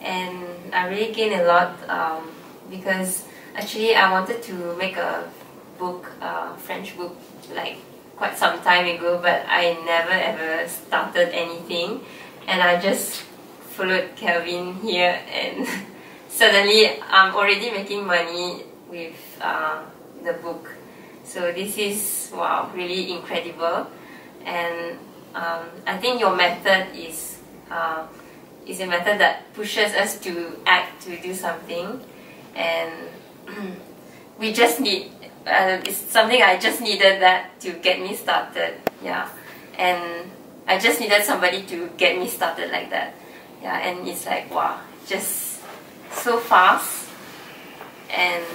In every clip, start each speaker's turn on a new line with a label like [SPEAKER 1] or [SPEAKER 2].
[SPEAKER 1] and I really gained a lot because actually I wanted to make a book, French book, like quite some time ago, but I never ever started anything, and I just followed Kelvin here, and suddenly I'm already making money with the book. So this is, wow, really incredible. And I think your method is a method that pushes us to act, to do something, and we just need, it's something I just needed that to get me started, yeah. And I just needed somebody to get me started like that, yeah. And it's like, wow, just so fast. And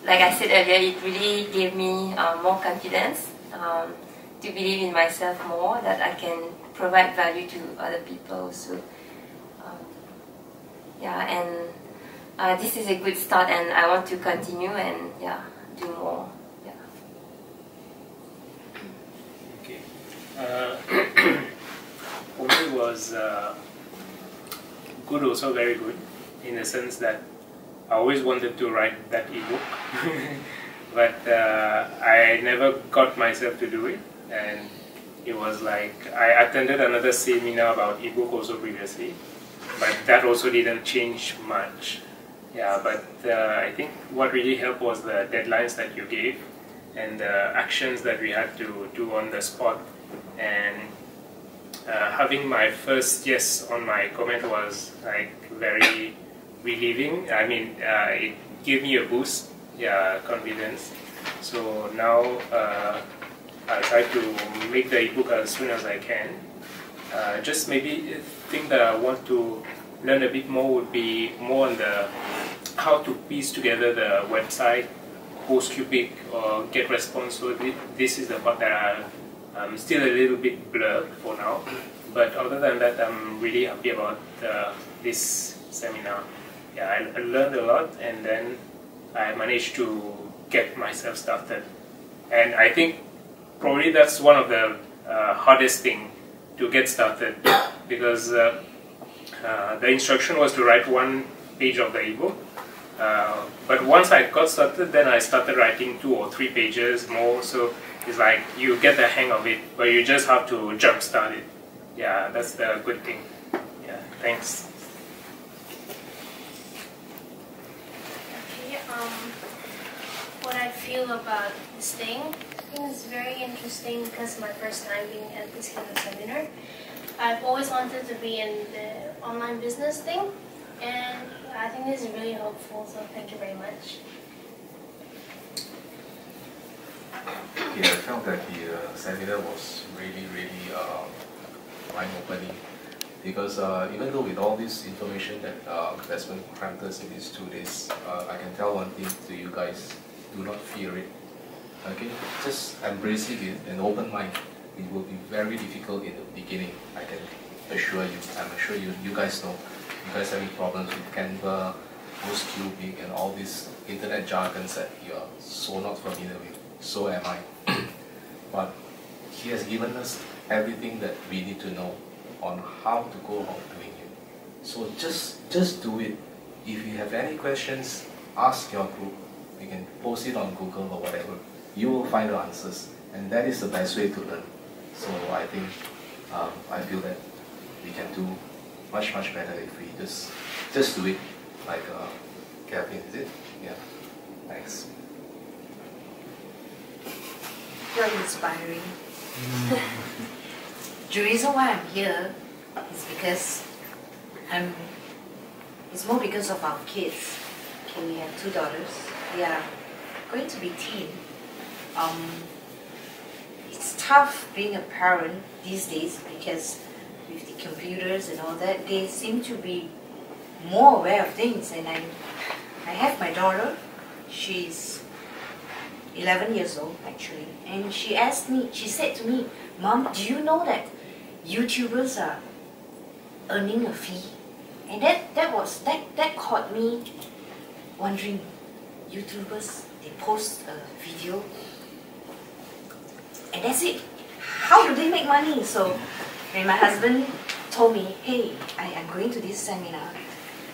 [SPEAKER 1] like I said earlier, it really gave me more confidence to believe in myself more, that I can provide value to other people. So yeah, and this is a good start, and I want to continue and yeah, do more. Yeah.
[SPEAKER 2] Okay. For me, it was good, also very good, in the sense that I always wanted to write that ebook, but I never got myself to do it. And it was like, I attended another seminar about ebook also previously, but that also didn't change much. Yeah, but I think what really helped was the deadlines that you gave and the actions that we had to do on the spot. And having my first yes on my comment was like very relieving. I mean, it gave me a boost, yeah, confidence. So now I try to make the ebook as soon as I can. Just maybe thing that I want to learn a bit more would be more on the how to piece together the website, post cubic or get response. So this is the part that I'm still a little bit blurred for now. But other than that, I'm really happy about this seminar. Yeah, I learned a lot, and then I managed to get myself started. And I think probably that's one of the hardest thing to get started, because the instruction was to write one page of the ebook. But once I got started, then I started writing 2 or 3 pages more. So it's like you get the hang of it, but you just have to jumpstart it. Yeah, that's the good thing. Yeah, thanks.
[SPEAKER 3] Okay, what I feel about this thing, I think it's very interesting because my first time being at this kind of seminar. I've always wanted to be in the online business thing, and I think this is really helpful, so thank you very much.
[SPEAKER 4] Yeah, I felt that the seminar was really mind-opening, because even though with all this information that Desmond crammed us in these 2 days, I can tell one thing to you guys: do not fear it. Okay, just embrace it with an open mind. It will be very difficult in the beginning, I can assure you. I'm sure you guys know. You guys having problems with Canva, post-cubic, and all these internet jargons that you are so not familiar with. So am I. But he has given us everything that we need to know on how to go about doing it. So just do it. If you have any questions, ask your group. You can post it on Google or whatever. You will find the answers, and that is the best way to learn. So I think I feel that we can do much better if we just do it, like Kevin, is it? Yeah. Thanks.
[SPEAKER 5] You're inspiring. The reason why I'm here is because it's more because of our kids. Okay, we have 2 daughters. They are going to be teen. It's tough being a parent these days, because with the computers and all that, they seem to be more aware of things. And I have my daughter. She's 11 years old actually, and she said to me, "Mom, do you know that YouTubers are earning a fee?" And that caught me wondering. YouTubers, they post a video and that's it. How do they make money? So when my husband told me, hey, I am going to this seminar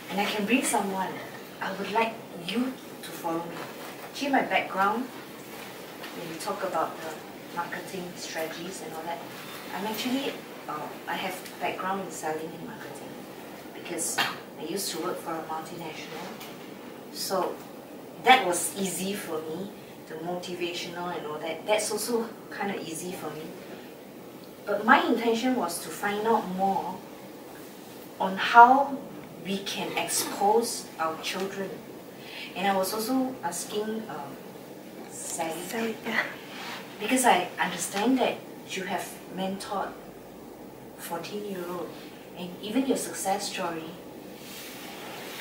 [SPEAKER 5] and I can bring someone. I would like you to follow me. See my background, when we talk about the marketing strategies and all that, I'm actually, I have background in selling and marketing because I used to work for a multinational. So that was easy for me, the motivational and all that. That's also kind of easy for me. But my intention was to find out more on how we can expose our children. And I was also asking Sally, because I understand that you have mentored 14-year-old, and even your success story,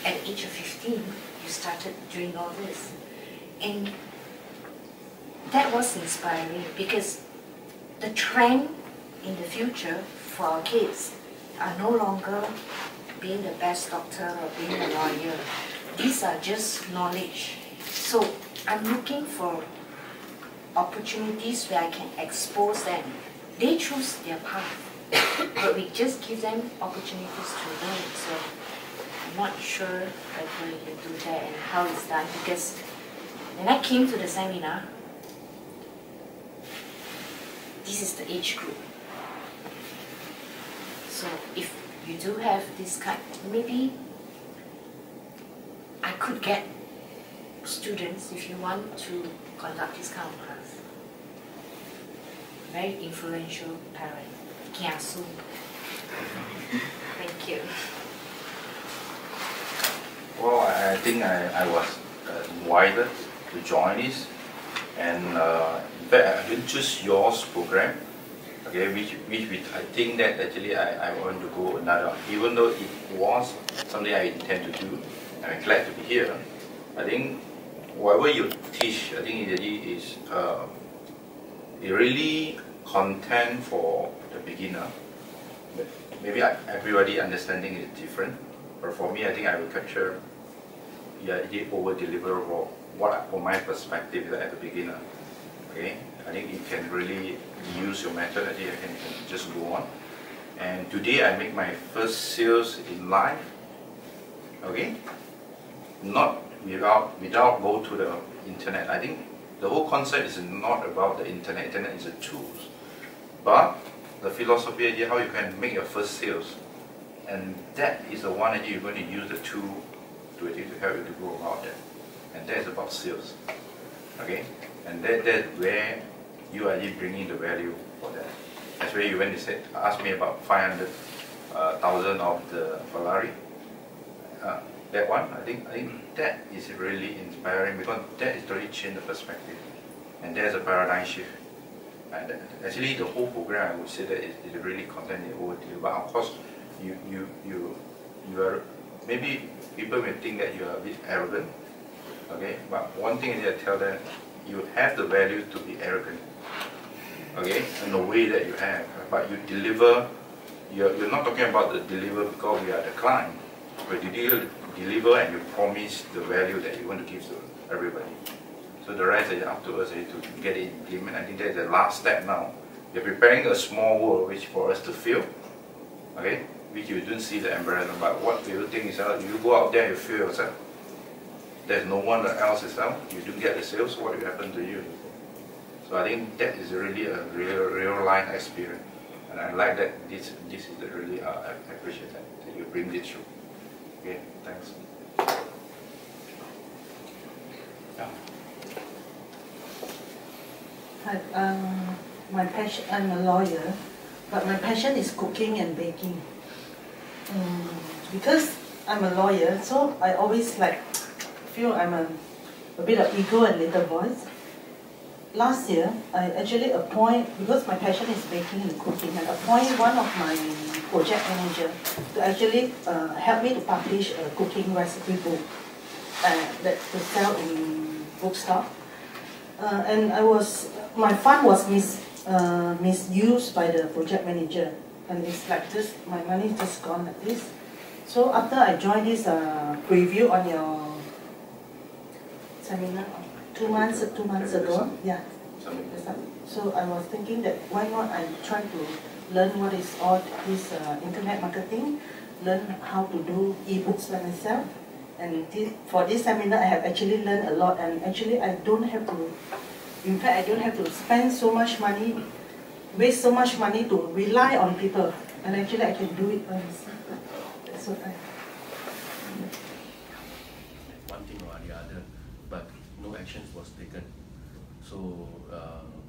[SPEAKER 5] at the age of 15, you started doing all this. And that was inspiring because the trend in the future for our kids are no longer being the best doctor or being a lawyer. These are just knowledge. So I'm looking for opportunities where I can expose them. They choose their path, but we just give them opportunities to learn. So I'm not sure whether you do that and how it's done, because when I came to the seminar, this is the age group. So if you do have this kind, maybe I could get students if you want to conduct this kind of class. Very influential parent, kiasu. Thank you.
[SPEAKER 6] Well, I think I was invited to join this, and in fact I didn't choose yours program, okay, which I think that actually I want to go another, even though it was something I intend to do, and I'm glad to be here. I think whatever you teach, I think it is it really content for the beginner. Maybe everybody understanding is different, but for me, I think I will capture, it over deliver for what, from my perspective, as a beginner. Okay, I think you can really use your method. I think I can just go on. And today I make my first sales in life. Okay, not without go to the internet. I think the whole concept is not about the internet. Internet is a tool, but the philosophy idea how you can make your first sales, and that is the one that you're going to use the tool to help you to go about that, and that is about sales. Okay, and that's where you are bringing the value for that. That's where you when you said ask me about 500,000 of the Ferrari. That one, I think that is really inspiring because that is really changed the perspective, and there's a paradigm shift. And actually, the whole program, I would say that is really content over deal. But of course, you are, maybe people may think that you are a bit arrogant. Okay, but one thing is I tell them, you have the value to be arrogant. Okay, in the way that you have, but you deliver. You're not talking about the deliver because we are the client, but you deliver and you promise the value that you want to give to everybody. So the rest is up to us to get it implemented. I think that's the last step now. You're preparing a small world which for us to feel, okay, which you don't see the environment, but what you think is you go out there, you feel yourself. There's no one else is out. You don't get the sales, what will happen to you? So I think that is really a real life experience. And I like that this is really, I appreciate that you bring this through. Okay, thanks. Yeah.
[SPEAKER 7] Hi, my passion, I'm a lawyer, but my passion is cooking and baking. Because I'm a lawyer, so I always feel I'm a bit of ego and little voice. Last year, I actually because my passion is baking and cooking, I appoint one of my project manager to actually help me to publish a cooking recipe book that to sell in bookstore. And my fund was misused by the project manager, and it's like this. My money is just gone like this. So after I joined this preview on your seminar 2 months ago, yeah. So I was thinking that why not I try to learn what is all this internet marketing, learn how to do e-books by myself. And for this seminar, I have actually learned a lot. And actually, I don't have to, in fact, I don't have to spend so much money, waste so much money to rely on people. And actually, I can do it by myself. That's what I.
[SPEAKER 8] One thing or the other, but no action was taken. So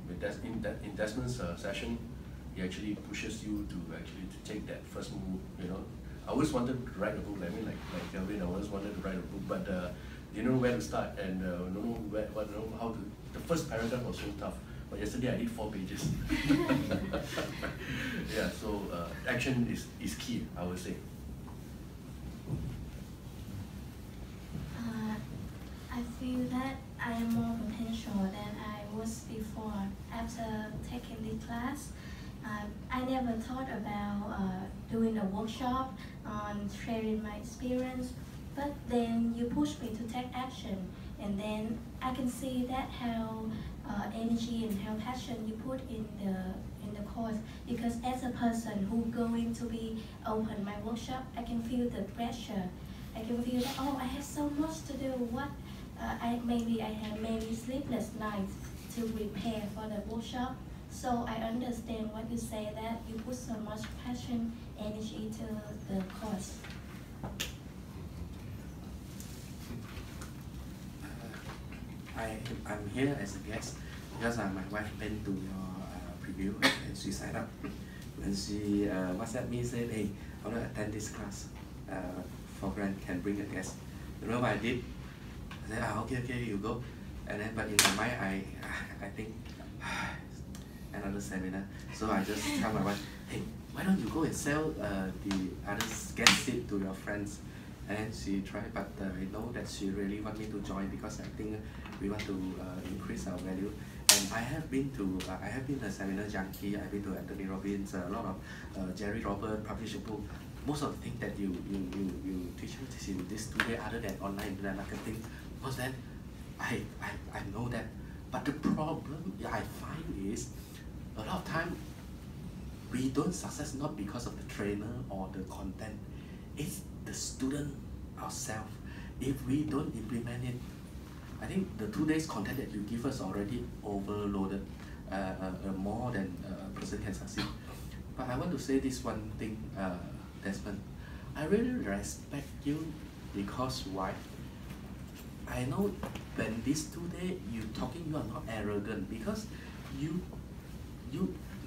[SPEAKER 8] in Desmond's session, he actually pushes you to actually take that first move. You know, I always wanted to write a book. I mean, like Kelvin, I always wanted to write a book, but didn't know where to start and don't know how to. The first paragraph was so tough. But yesterday I did 4 pages. Yeah, so action is key, I would say.
[SPEAKER 9] I feel that I am more potential than I was before. After taking the class, I never thought about doing a workshop on sharing my experience, but then you pushed me to take action, and then I can see that how energy and how passion you put in the course. Because as a person who going to be open my workshop, I can feel the pressure. I can feel that, oh, I have so much to do. What maybe I have many sleepless nights to prepare for the workshop. So I understand what you say, that you put so much passion, energy to the course.
[SPEAKER 10] I'm here as a guest because my wife went to your preview and she signed up. When she WhatsApp me said, hey, I want to attend this class for grant, can bring a guest. You know what I did? I said, okay, you go. And then, but in my mind, I think another seminar. So I just tell my wife, hey, why don't you go and sell the other guest seat to your friends? And then she tried, but I know that she really want me to join because I think we want to increase our value. And I have been a seminar junkie. I've been to Anthony Robbins, a lot of Jerry Roberts published a book. Most of the things that you teach in this today, other than online internet marketing, was that I know that. But the problem I find is a lot of time we don't success not because of the trainer or the content. It's the student ourselves. If we don't implement it, I think the 2 days content that you give us already overloaded, more than a person can succeed. But I want to say this one thing, Desmond. I really respect you because why? I know when this 2 days you talking, you are not arrogant because you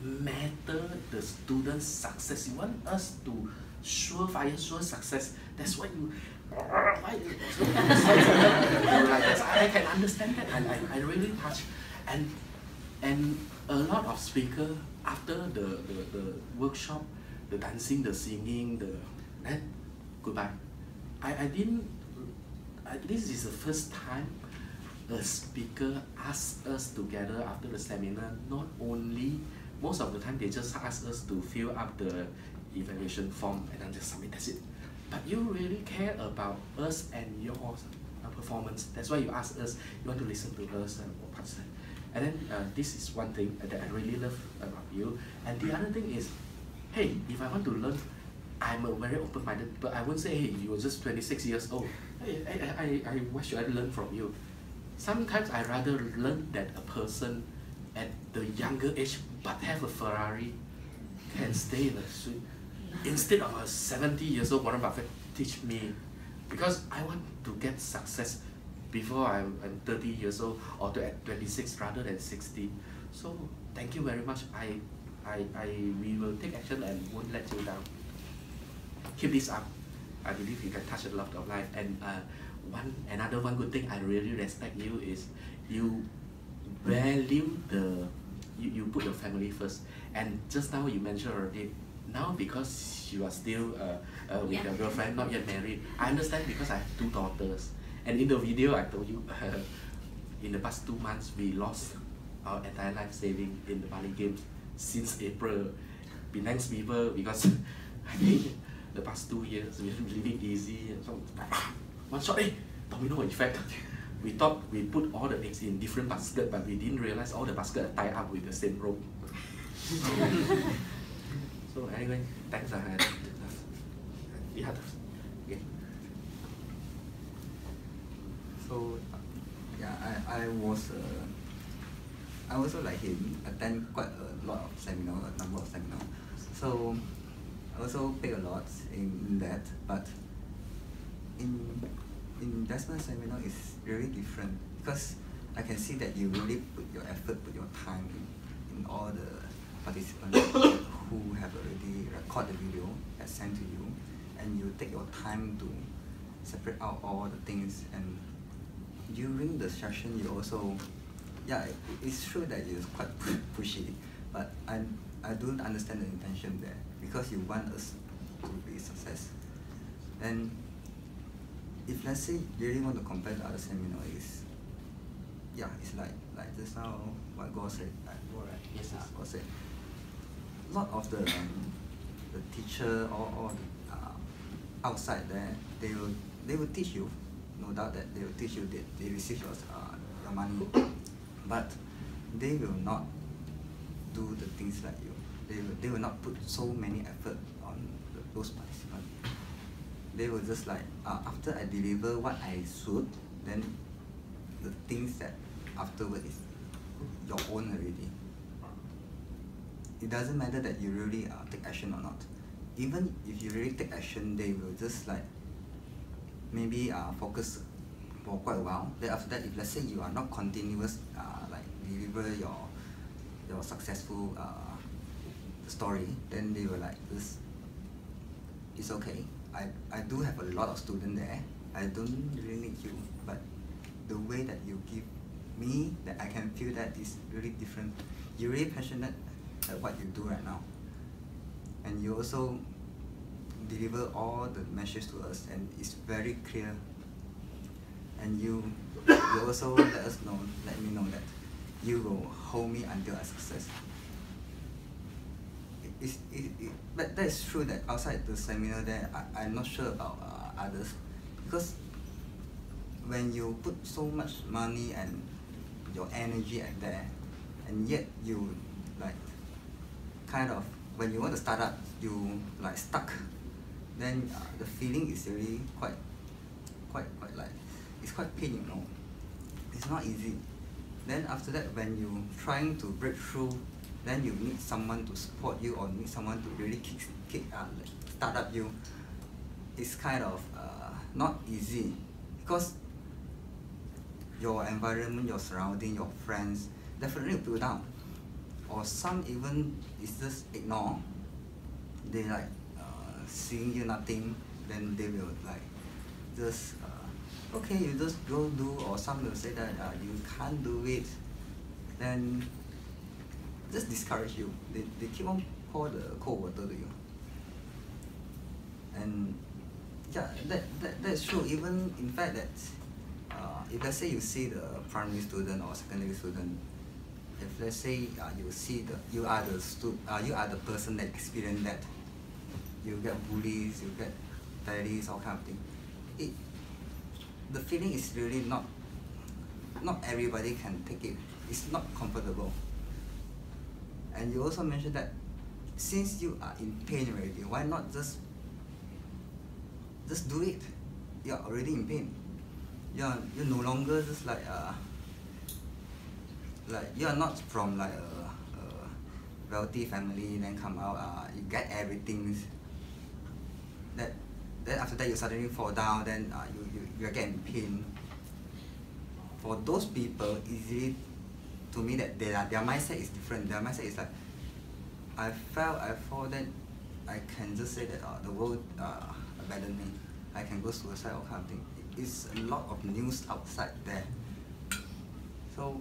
[SPEAKER 10] matter the student's success. You want us to surefire success. That's why you. I can understand that, and I really touch. And a lot of speakers after the workshop, the dancing, the singing, then goodbye. This is the first time a speaker asks us together after the seminar. Not only, most of the time they just ask us to fill up the evaluation form and then just submit, that's it. But you really care about us and your performance. That's why you ask us, you want to listen to us or participate. And then this is one thing that I really love about you. And the other thing is, hey, if I want to learn, I'm a very open-minded, but I won't say, hey, you're just 26 years old. Hey, what should I learn from you? Sometimes I rather learn that a person at the younger age but have a Ferrari can stay in the street instead of a 70 years old Warren Buffett teach me, because I want to get success before I'm 30 years old or at 26 rather than 60. So thank you very much. We will take action and won't let you down. Keep this up. I believe you can touch a lot of life. And another one good thing I really respect you is you value you put your family first. And just now you mentioned already, now because you are still with your girlfriend, not yet married, I understand because I have 2 daughters. And in the video I told you, in the past 2 months we lost our entire life saving in the Bali Games since April. Penang people, because I think the past 2 years we've been living easy, and so one shot, domino effect. we thought we put all the eggs in different baskets, but we didn't realize all the baskets are tied up with the same rope. So anyway, thanks. Yeah. Okay.
[SPEAKER 11] So yeah, I was I also like him attend quite a lot of seminar, a number of seminars. So I also pay a lot in that, but in Desmond's seminar is really different because I can see that you really put your effort, put your time in all the participants who have already recorded the video and sent to you, and you take your time to separate out all the things, and during the session you also, yeah, it's true that you're quite pushy, but I don't understand the intention there because you want us to be success. And if let's say you really want to compare to other seminar, is yeah, it's like just now what God said,
[SPEAKER 10] Yes,
[SPEAKER 11] God said. A lot of the teacher or the, outside there, they will teach you, no doubt that they will teach you that they receive your money, but they will not do the things like you. They will not put so many effort on those participants. They will just like after I deliver what I should, then the things that afterward is your own already. It doesn't matter that you really take action or not. Even if you really take action, they will just like maybe focus for quite a while. Then after that, if let's say you are not continuous, like deliver your successful story, then they will like this. It's okay. I do have a lot of students there. I don't really need you, but the way that you give me, that I can feel that is really different. You're really passionate at what you do right now, and you also deliver all the messages to us, and it's very clear. And you also let me know that you will hold me until I success. But that is true that outside the seminar there, I'm not sure about others, because when you put so much money and your energy at there, and yet you like kind of when you want to start up, you like stuck, then the feeling is really quite like it's quite pain, you know. It's not easy. Then after that, when you trying to break through, then you need someone to support you or need someone to really start up you. It's kind of not easy because your environment, your surrounding, your friends definitely will pull down, or some even is just ignore. They like seeing you nothing, then they will like just okay, you just go do, or some will say that you can't do it, then just discourage you. They keep on pour the cold water to you. And yeah, that's true. Even in fact that if let's say you see the primary student or secondary student, if let's say you see you are the person that experienced that, you get bullies, you get bullies, all kind of thing. The feeling is really not everybody can take it. It's not comfortable. And you also mentioned that since you are in pain already, why not just do it? You're already in pain. You're no longer just like you're not from like a wealthy family, then come out, you get everything. Then after that you suddenly fall down, then you are getting pain. For those people, easily to me that their mindset is different. Their mindset is like, I fall, then I can just say that the world abandoned me. I can go suicide or kind of thing. It's a lot of news outside there. So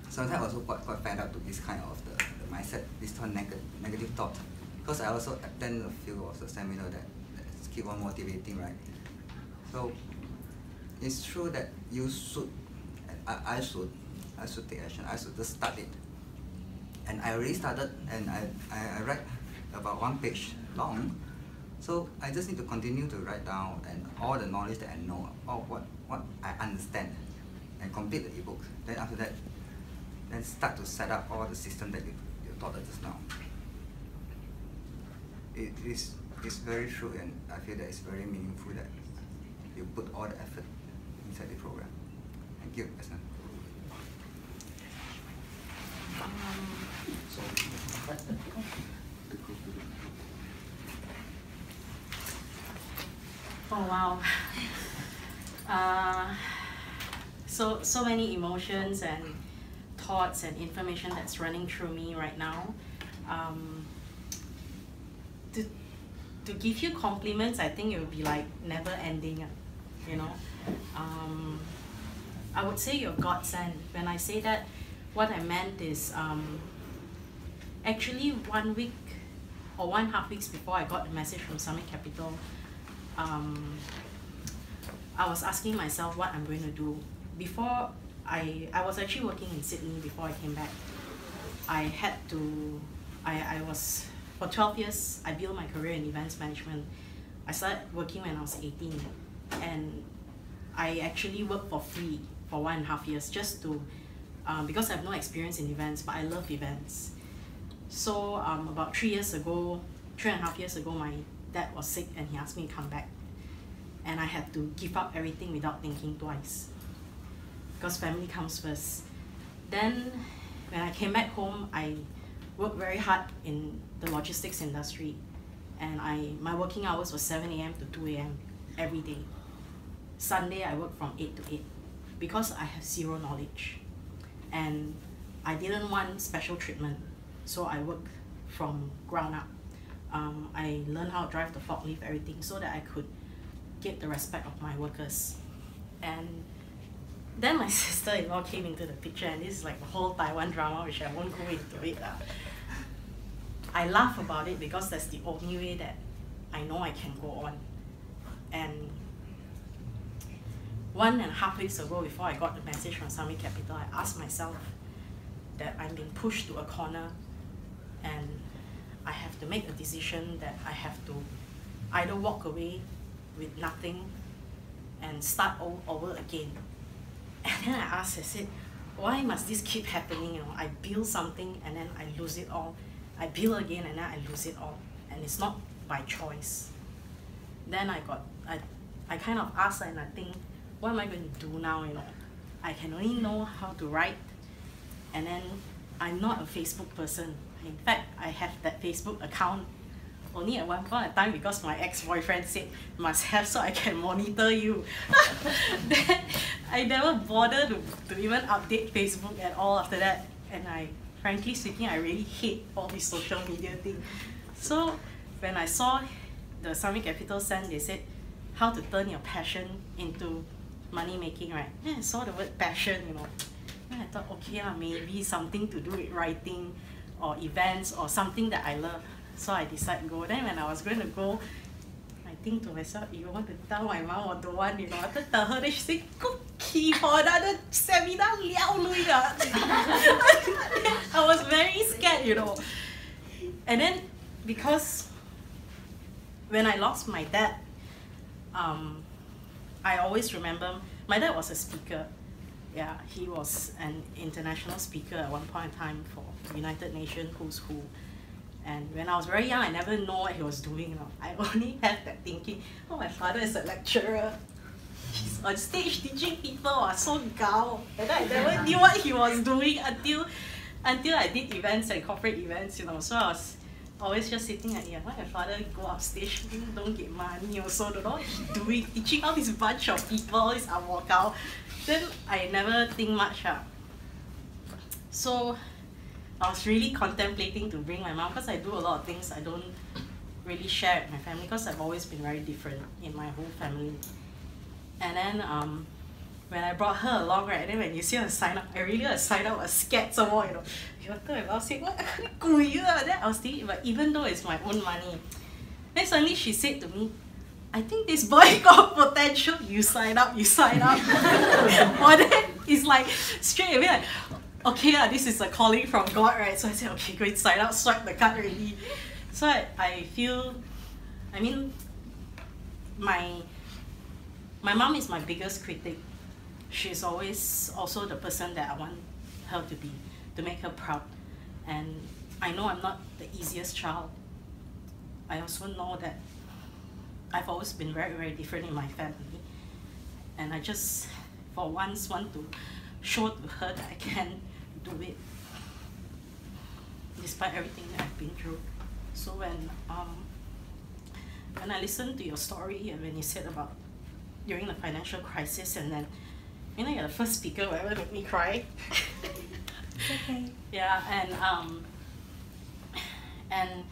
[SPEAKER 11] sometimes I also quite fed up to this kind of the mindset, this kind of negative thought. Because I also attend a few of the seminar that keep on motivating, right? So it's true that you should, I should take action. I should just start it. And I already started, and I write about 1 page long. So I just need to continue to write down and all the knowledge that I know, all what I understand. and complete the ebook. Then after that, then start to set up all the system that you taught us just now. It's very true, and I feel that it's very meaningful that you put all the effort inside the program. Thank you, Desmond.
[SPEAKER 12] Oh wow. So many emotions and thoughts and information that's running through me right now. To give you compliments, I think it would be like never ending, you know. I would say you're godsend. When I say that, what I meant is actually 1 week or 1.5 weeks before I got the message from Summit Capital, I was asking myself what I'm going to do. Before I was actually working in Sydney before I came back. I was, for 12 years, I built my career in events management. I started working when I was 18, and I actually worked for free for 1.5 years just to, because I have no experience in events, but I love events. So about 3.5 years ago, my dad was sick and he asked me to come back. And I had to give up everything without thinking twice, because family comes first. Then when I came back home, I worked very hard in the logistics industry, and my working hours was 7 a.m. to 2 a.m. every day. Sunday I worked from 8 to 8 because I have zero knowledge, and I didn't want special treatment, so I worked from ground up. I learned how to drive the forklift, everything, so that I could get the respect of my workers. And then my sister-in-law came into the picture, and this is like the whole Taiwan drama, which I won't go into it. I laugh about it because that's the only way that I know I can go on. And 1.5 weeks ago, before I got the message from Summit Capital, I asked myself that I'm being pushed to a corner, and I have to make a decision that I have to either walk away with nothing and start all over again. And then I asked, I said, why must this keep happening? You know, I build something and then I lose it all. I build again and then I lose it all. And it's not by choice. Then I kind of asked and I think, what am I going to do now? You know, I can only know how to write, and then I'm not a Facebook person. In fact, I have that Facebook account only at one point in time because my ex-boyfriend said must have so I can monitor you. Then I never bothered to even update Facebook at all after that, and frankly speaking, I really hate all this social media thing. So when I saw the Summit Capital send, they said how to turn your passion into money making, right? And I saw the word passion, you know. And I thought, okay, maybe something to do with writing or events or something that I love. So I decided to go. Then when I was going to go, I think to myself, you want to tell my mom or don't want, you know, I had to tell her, then she said, go key for another seminar, I was very scared, you know. And then because when I lost my dad, I always remember, my dad was a speaker. Yeah, he was an international speaker at one point in time for United Nations Who's Who. And when I was very young, I never know what he was doing. You know. I only had that thinking, oh, my father is a lecturer. He's on stage teaching people, so gao. And I never knew what he was doing until I did events and corporate events, you know. So I was always just sitting at here. Why my father go up stage, don't get money also, don't know what he's doing, teaching all this bunch of people, this workout. Then I never think much. So I was really contemplating to bring my mom, because I do a lot of things I don't really share with my family, because I've always been very different in my whole family. And then when I brought her along, right, and then when you see her sign up, I really sign up, I was scared some more, you know. I was saying, what? Then I was thinking, but even though it's my own money, then suddenly she said to me, I think this boy got potential, you sign up. Or then it's like straight away like, okay, this is a calling from God, right? So I said, okay, go and sign up, swipe the card already. So I feel, I mean, my mom is my biggest critic. she's always also the person that I want her to be, to make her proud. And I know I'm not the easiest child. I also know that I've always been very, very different in my family. And I just, for once, want to show to her that I can do it, despite everything that I've been through. So when I listened to your story and when you said about during the financial crisis, and then, you know, you're the first speaker who ever made me cry.
[SPEAKER 9] It's okay.
[SPEAKER 12] Yeah, and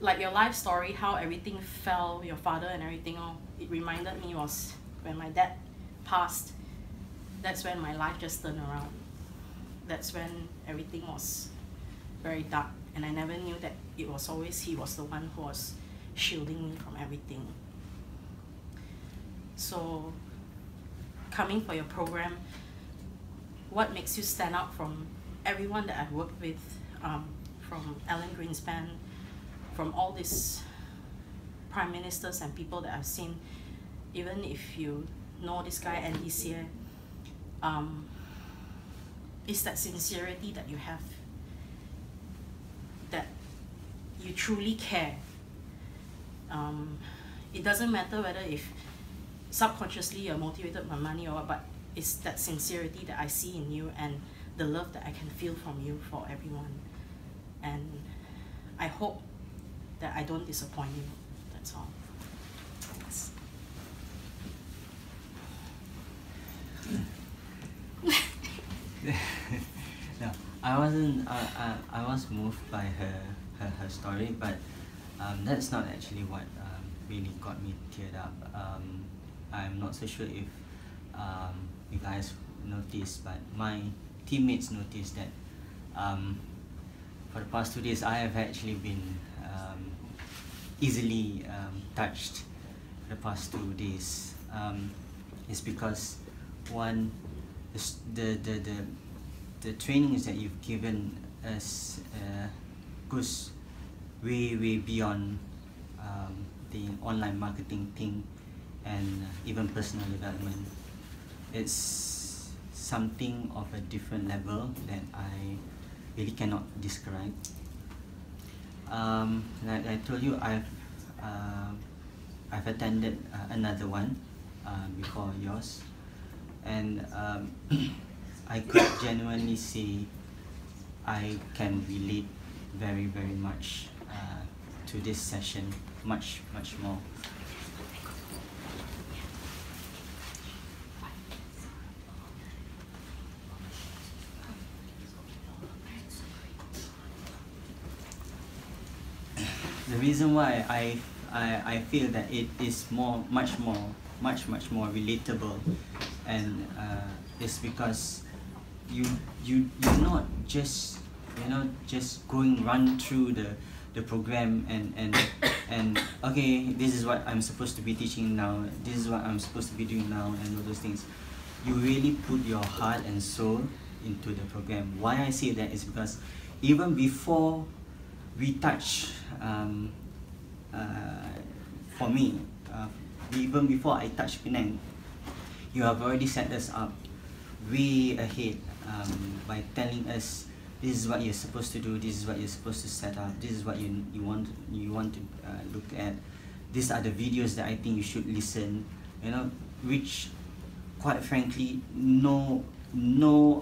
[SPEAKER 12] like your life story, how everything fell, your father and everything, it reminded me was when my dad passed, that's when my life just turned around. That's when everything was very dark, and I never knew that it was always he was the one who was shielding me from everything. So, coming for your program, what makes you stand out from everyone that I've worked with, from Alan Greenspan, from all these prime ministers and people that I've seen, even if you know this guy and he's here, it's that sincerity that you have, that you truly care. It doesn't matter whether if subconsciously you're motivated by money or what, but it's that sincerity that I see in you and the love that I can feel from you for everyone. And I hope that I don't disappoint you. That's all. Thanks.
[SPEAKER 11] No, I wasn't. I was moved by her story, but that's not actually what really got me teared up. I'm not so sure if you guys noticed, but my teammates noticed that for the past 2 days I have actually been easily touched. The past 2 days, it's because one, the trainings that you've given us goes way beyond the online marketing thing and even personal development. It's something of a different level that I really cannot describe. Like I told you, I've attended another one before yours, and I could genuinely say I can relate very much to this session, much more. The reason why I feel that it is much more relatable, and is because you're not just run through the program and okay, this is what I'm supposed to be teaching now, this is what I'm supposed to be doing now, and all those things. You really put your heart and soul into the program. Why I say that is because even before we touch, for me, even before I touch Penang, you have already set us up way ahead by telling us this is what you're supposed to do, this is what you're supposed to set up, this is what you want to look at, these are the videos that I think you should listen, which quite frankly no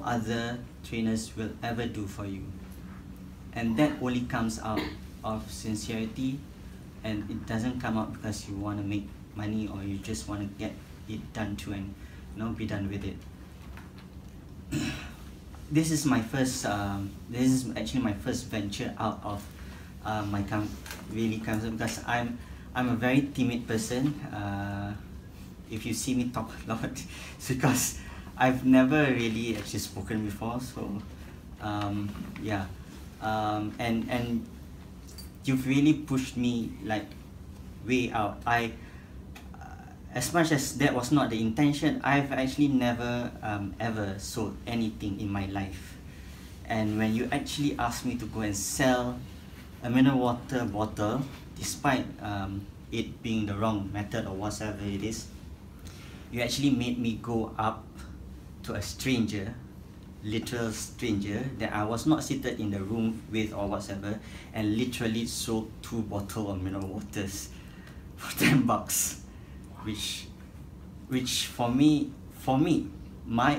[SPEAKER 11] other trainers will ever do for you. And that only comes out of sincerity, and it doesn't come out because you want to make money or you just want to get it done to and be done with it. This is my first. This is actually my first venture out of my comfort, because I'm a very timid person. If you see me talk a lot, it's because I've never really actually spoken before. So yeah, and you've really pushed me like way out. As much as that was not the intention, I've actually never ever sold anything in my life. And when you actually asked me to go and sell a mineral water bottle, despite it being the wrong method or whatever it is,
[SPEAKER 13] you actually made me go up to a stranger, literal stranger, that I was not seated in the room with or whatsoever, and literally sold 2 bottles of mineral waters for $10, which for me,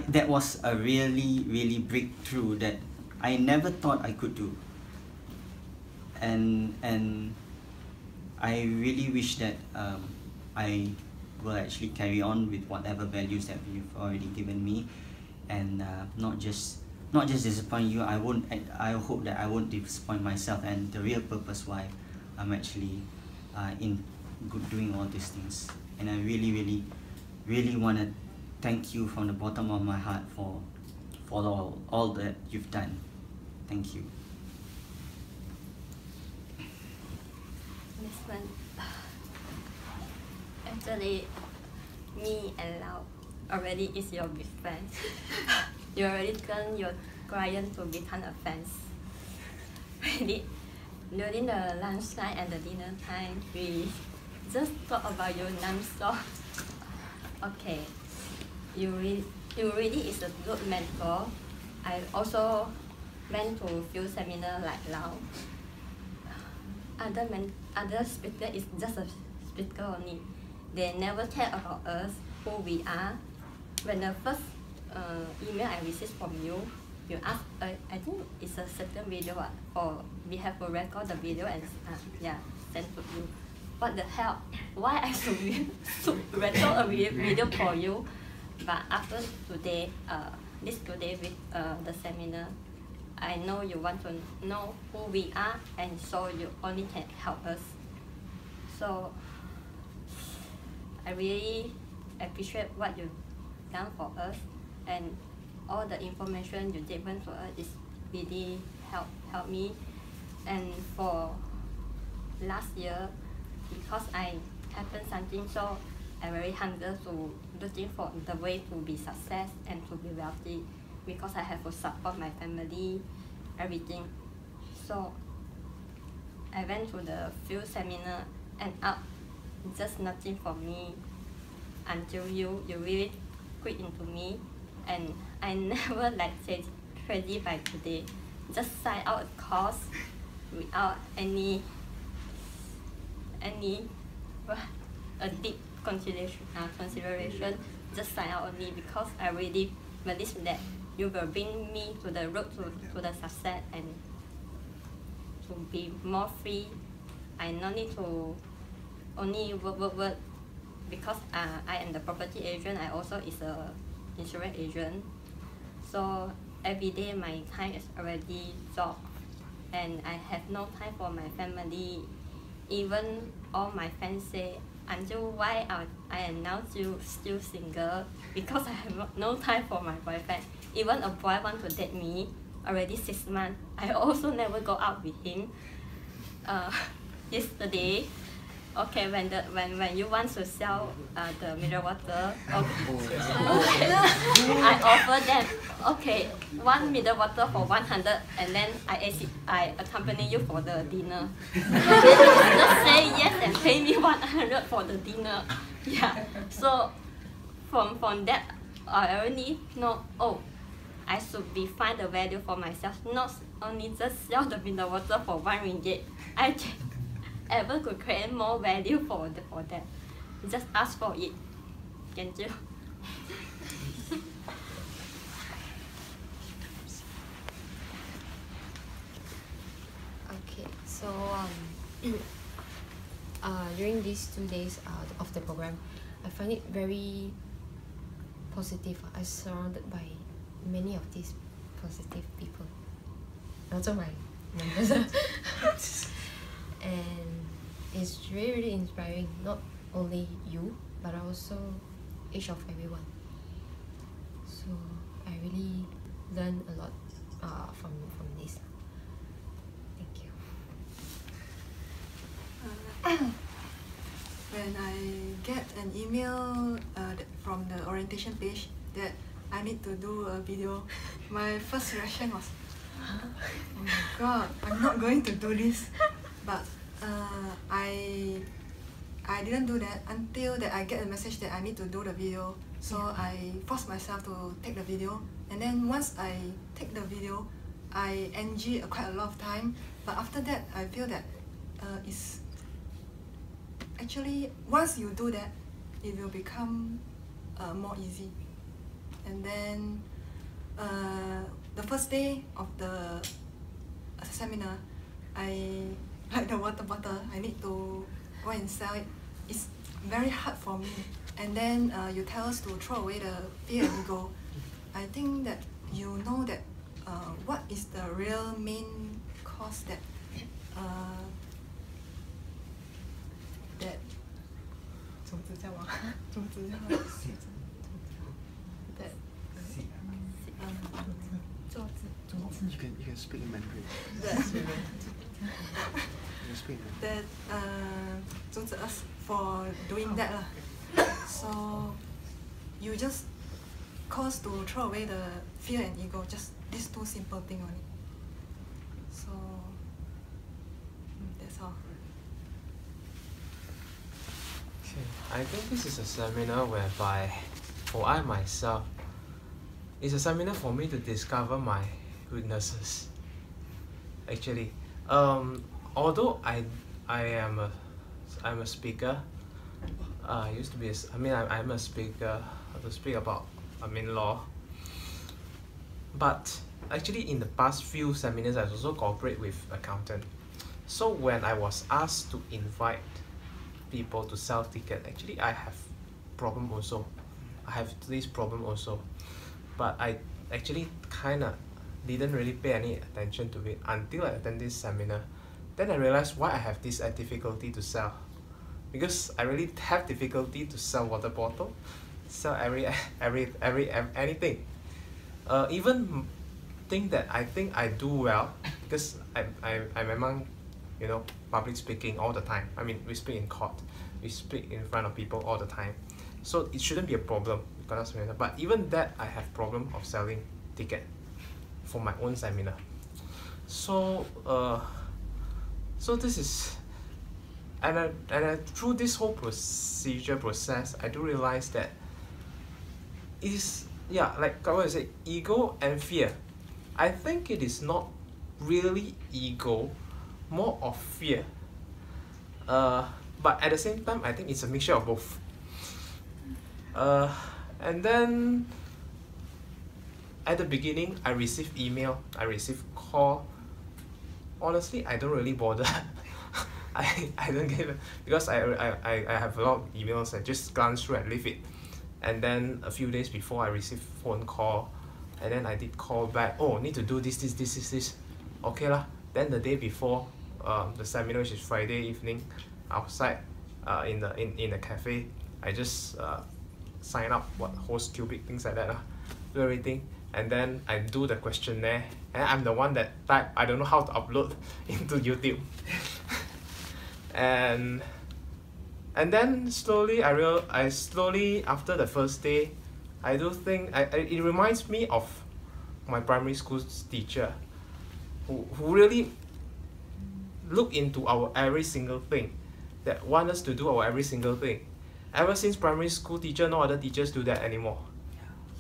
[SPEAKER 13] that was a really breakthrough that I never thought I could do. And I really wish that I will actually carry on with whatever values that you've already given me, and not just disappoint you. I hope that I won't disappoint myself, and the real purpose why I'm actually doing all these things. And I really want to thank you from the bottom of my heart for all that you've done. Thank you.
[SPEAKER 14] Desmond, actually, me and Lau already is your big fan. You already turn your client to become a fan. Really, during the lunch time and the dinner time, we just talk about your non-stop. Okay, you really is a good mentor. I also went to a few seminars like Lau. Other speaker is just a speaker only. They never tell about us, who we are. When the first email I received from you, you ask, I think it's a certain video, or we have to record the video and send to you. What the hell? Why I should record a video for you? But after today, today with the seminar, I know you want to know who we are, and so you only can help us. So I really appreciate what you've done for us, and all the information you given to us is really help me. And for last year, because I happened something, so I very hungry to looking for the way to be success and to be wealthy, because I have to support my family, everything. So I went to the few seminar and just nothing for me until you really quit into me, and I never say crazy by today. Just sign out a course without any a deep consideration. Just sign out only because I really believe that you will bring me to the road to the success and to be more free. I no need to only work because I am the property agent. I also is a insurance agent. So every day my time is already job, and I have no time for my family. Even all my friends say, until why I am now still single, because I have no time for my boyfriend. Even a boy want to date me already 6 months, I also never go out with him. Yesterday, okay, when you want to sell the mineral water, okay, I offer them, okay, 1 mineral water for 100, and then I accompany you for the dinner. Just say yes and pay me 100 for the dinner. Yeah. So from that, I already know, I should find the value for myself, not only just sell the mineral water for 1 ringgit. I can ever could create more value for that. Just ask for it. Thank you.
[SPEAKER 15] Okay, so during these 2 days of the program, I find it very positive. I'm surrounded by many of these positive people, also my members. And it's really inspiring, not only you, but also each of everyone. So I really learned a lot from this. Thank you.
[SPEAKER 16] When I get an email from the orientation page that I need to do a video, my first reaction was, oh my god, I'm not going to do this. But I didn't do that until that I get a message that I need to do the video. So I forced myself to take the video, and then once I take the video, I NG quite a lot of time. But after that, I feel that it's actually once you do that, it will become more easy. And then the first day of the seminar, I like the water bottle. I need to go and sell it. It's very hard for me. And then you tell us to throw away the fear and ego. I think that you know that what is the real main cause that that 种子叫吗？种子叫吗？ that
[SPEAKER 10] You can speak in Mandarin.
[SPEAKER 16] that 阻止 us for doing that lah. So you just cause to throw away the fear and ego, just these two simple things only. So that's all.
[SPEAKER 17] Okay, I think this is a seminar whereby, for I myself, it's a seminar for me to discover my weaknesses. Actually, although I'm a speaker. I used to be I'm a speaker to speak about law. But actually, in the past few seminars, I also cooperate with accountant. So when I was asked to invite people to sell ticket, actually I have problem also. I have this problem also, but I actually kind of didn't really pay any attention to it until I attended this seminar. Then I realized why I have this difficulty to sell, because I really have difficulty to sell water bottle, sell anything. Even think that I think I do well because I'm among public speaking all the time. I mean, we speak in court, we speak in front of people all the time, so it shouldn't be a problem. But even that, I have problem of selling ticket for my own seminar. So so this is, and through this whole process, I do realize that it is, like what I said, ego and fear. I think it is not really ego, more of fear. But at the same time, I think it's a mixture of both. And then at the beginning, I received email, I received call. Honestly, I don't really bother. I don't give it, because I have a lot of emails. I just glance through and leave it. And then a few days before, I received phone call, and then I did call back. Oh, need to do this. Okay lah. Then the day before the seminar, which is Friday evening, outside in the cafe, I just sign up, host cubic, things like that lah. Do everything, and then I do the questionnaire, and I'm the one that type. I don't know how to upload into YouTube. and then slowly I slowly after the first day, I do think it reminds me of my primary school teacher, who really look into our every single thing, that want us to do our every single thing. Ever since primary school teacher, no other teachers do that anymore.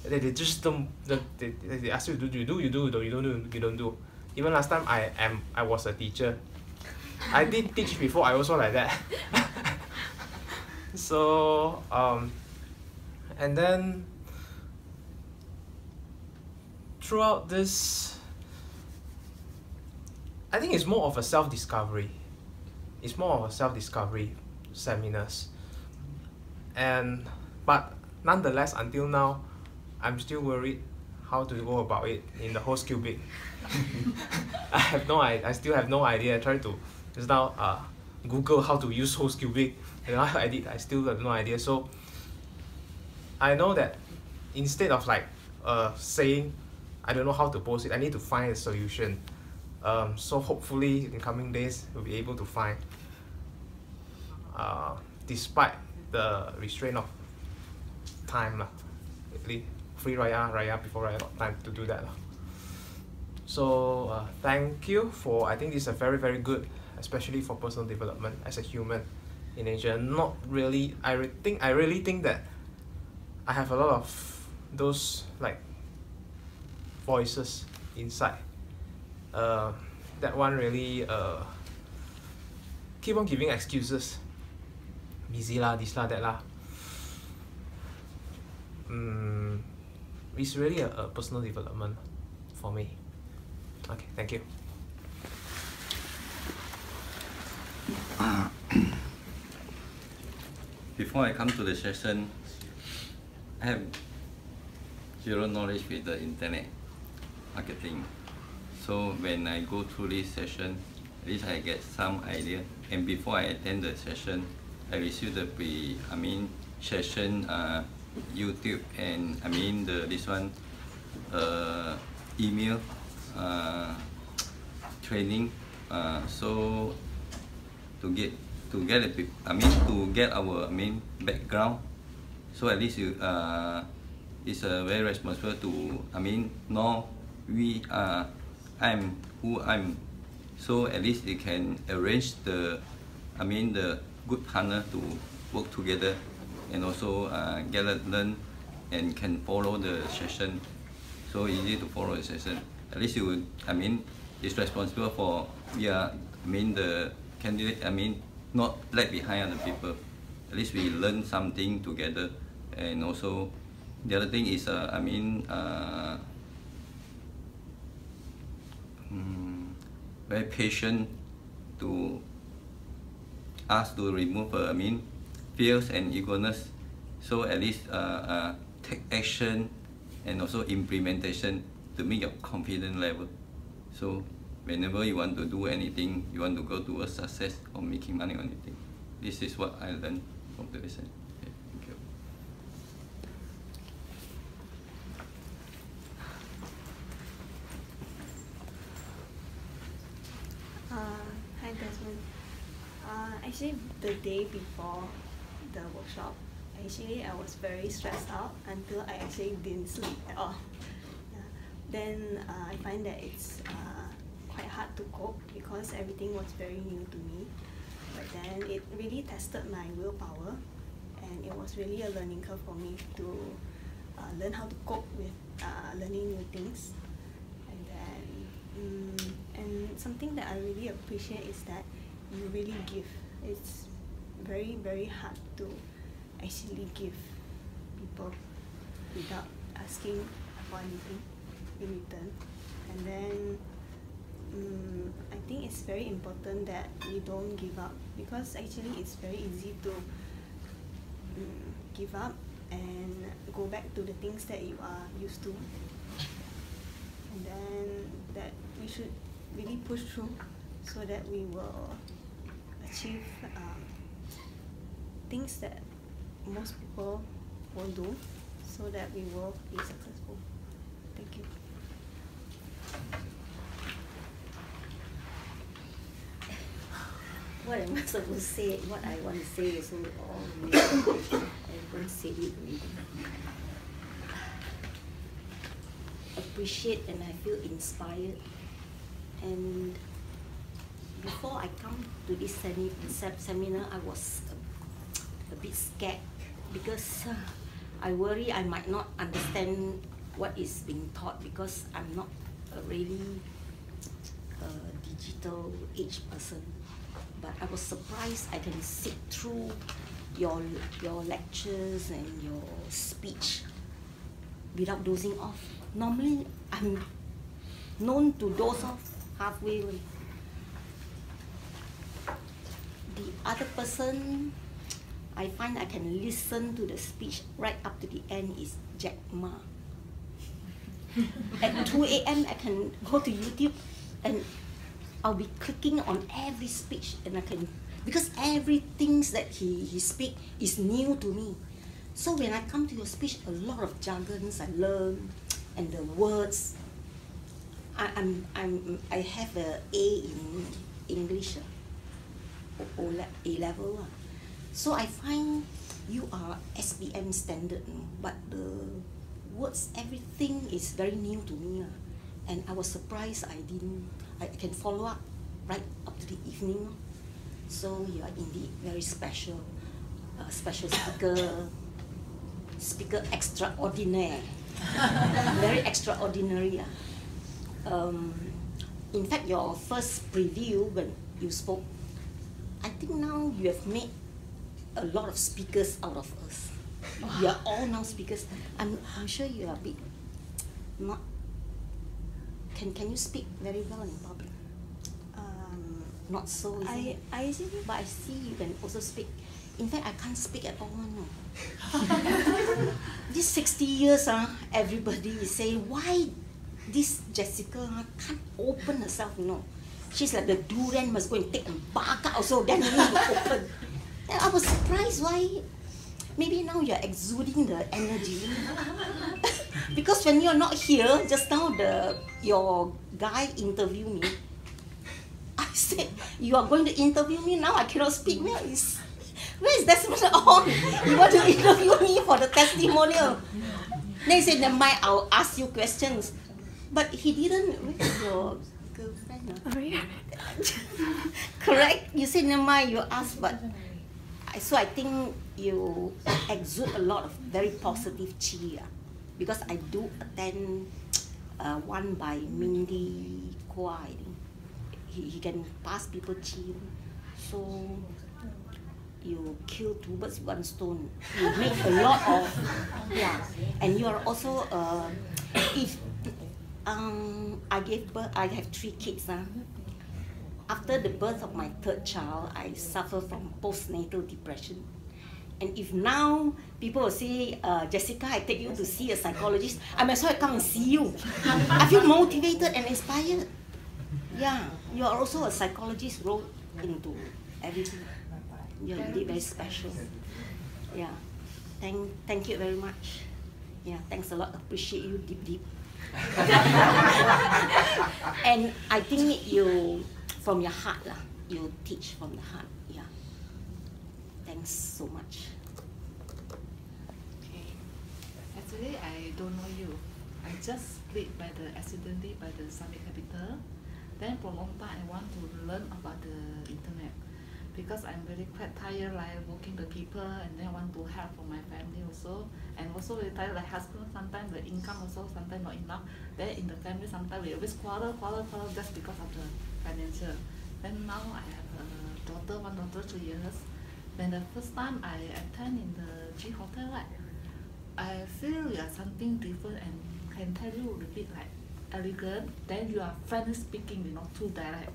[SPEAKER 17] They just don't. They ask you to do, you do, you don't do. Even last time I was a teacher. I did teach before. I also like that. So and then throughout this, I think it's more of a self-discovery. It's more of a self-discovery seminars. But nonetheless, until now, I'm still worried how to go about it in the host cubic. I still have no idea. I tried to just now Google how to use host cubic, and I still have no idea. So I know that instead of like saying I don't know how to post it, I need to find a solution. So hopefully in coming days we'll be able to find, despite the restraint of time lah. Free Raya before Raya, got time to do that lah. So thank you for, I think this is a very, very good, especially for personal development as a human in Asia. Not really, I really think that I have a lot of those like voices inside. That one really keep on giving excuses. Busy lah, this lah, that lah. It's really a personal development for me. Okay, thank you.
[SPEAKER 18] Before I come to the session, I have zero knowledge with the internet marketing. So when I go through this session, at least I get some idea. And before I attend the session, I receive the session YouTube and email training. So to get our background. So at least you it's very responsible to know I'm who I'm. So at least you can arrange the good partner to work together, and also learn and can follow the session. So easy to follow the session. At least you is responsible for the candidate not lag behind other people. At least we learn something together. And also the other thing is very patient to ask to remove fears and eagerness. So at least take action and also implementation to make your confidence level. So whenever you want to do anything, you want to go towards success or making money or anything, this is what I learned from the lesson. Okay, thank you.
[SPEAKER 19] Hi Desmond. Actually, the day before the workshop, I was very stressed out until I actually didn't sleep at all. Yeah. Then I find that it's quite hard to cope because everything was very new to me. But then it really tested my willpower, and it was really a learning curve for me to learn how to cope with learning new things. And then and something that I really appreciate is that you really give. It's very, very hard to actually give people without asking for anything in return. And then I think it's very important that we don't give up, because actually it's very easy to give up and go back to the things that you are used to. And then that we should really push through so that we will achieve things that most people won't do, so that we will be successful. Thank you.
[SPEAKER 5] What am I supposed to say? What I want to say is all everyone said it already. Appreciate, and I feel inspired. And before I come to this seminar, I was a bit scared because I worry I might not understand what is being taught, because I'm not a really digital age person. But I was surprised I can sit through your lectures and your speech without dozing off. Normally, I'm known to doze off halfway. The other person, I find I can listen to the speech right up to the end, is Jack Ma. At 2 a.m. I can go to YouTube and I'll be clicking on every speech, and I can, because everything that he speak is new to me. So when I come to your speech, a lot of jargons I learn, and the words. I have a A in English, A level. So I find you are SPM standard, but the words, everything is very new to me, and I was surprised I can follow up right up to the evening. So you are indeed very special, special speaker.
[SPEAKER 20] speaker extraordinaire, very extraordinary. In fact, your first preview when you spoke, I think now you have made a lot of speakers out of us. We are all now speakers. I'm sure you are a bit not. Can you speak very well in public? Not so easy. But I see you can also speak. In fact, I can't speak at all. No. This 60 years, everybody is saying, why this Jessica can't open herself, you know. She's like the durian, must go and take a bark out also, then only open. And I was surprised why, maybe now you're exuding the energy. Because when you're not here, just now your guy interviewed me. I said, you are going to interview me now, I cannot speak. Where is Desmond Ong? You want to interview me for the testimonial? Then he said, never mind, I'll ask you questions. But he didn't. Where's your girlfriend? Correct? You said, never mind, you ask, but so I think you exude a lot of very positive chi. Because I do attend one by Mindy Kwa, I think. He can pass people chi. So you kill 2 birds with 1 stone. You make a lot of, and you are also, if I gave birth, I have 3 kids. After the birth of my 3rd child, I suffer from postnatal depression. And if now people will say, Jessica, I take you to see a psychologist, I might as well come and see you. I feel motivated and inspired. Yeah, you are also a psychologist, wrote into everything. You're really very special. Yeah, thank you very much. Yeah, thanks a lot. Appreciate you deep. And I think you, from your heart, you teach from the heart. Yeah. Thanks so much.
[SPEAKER 21] Okay. Actually, I don't know you. I just split accidentally by the Summit Capital. Then for a long time, I want to learn about the internet. Because I'm very quite tired, like working the people, and then I want to help for my family also, and also very tired, like husband, sometimes the income also sometimes not enough. Then in the family sometimes we always quarrel just because of the financial. Then now I have a daughter, 1 daughter, 2 years. When the first time I attend in the G Hotel, right, I feel you are something different and can tell you a bit like elegant. Then you are friendly speaking, you know, too direct.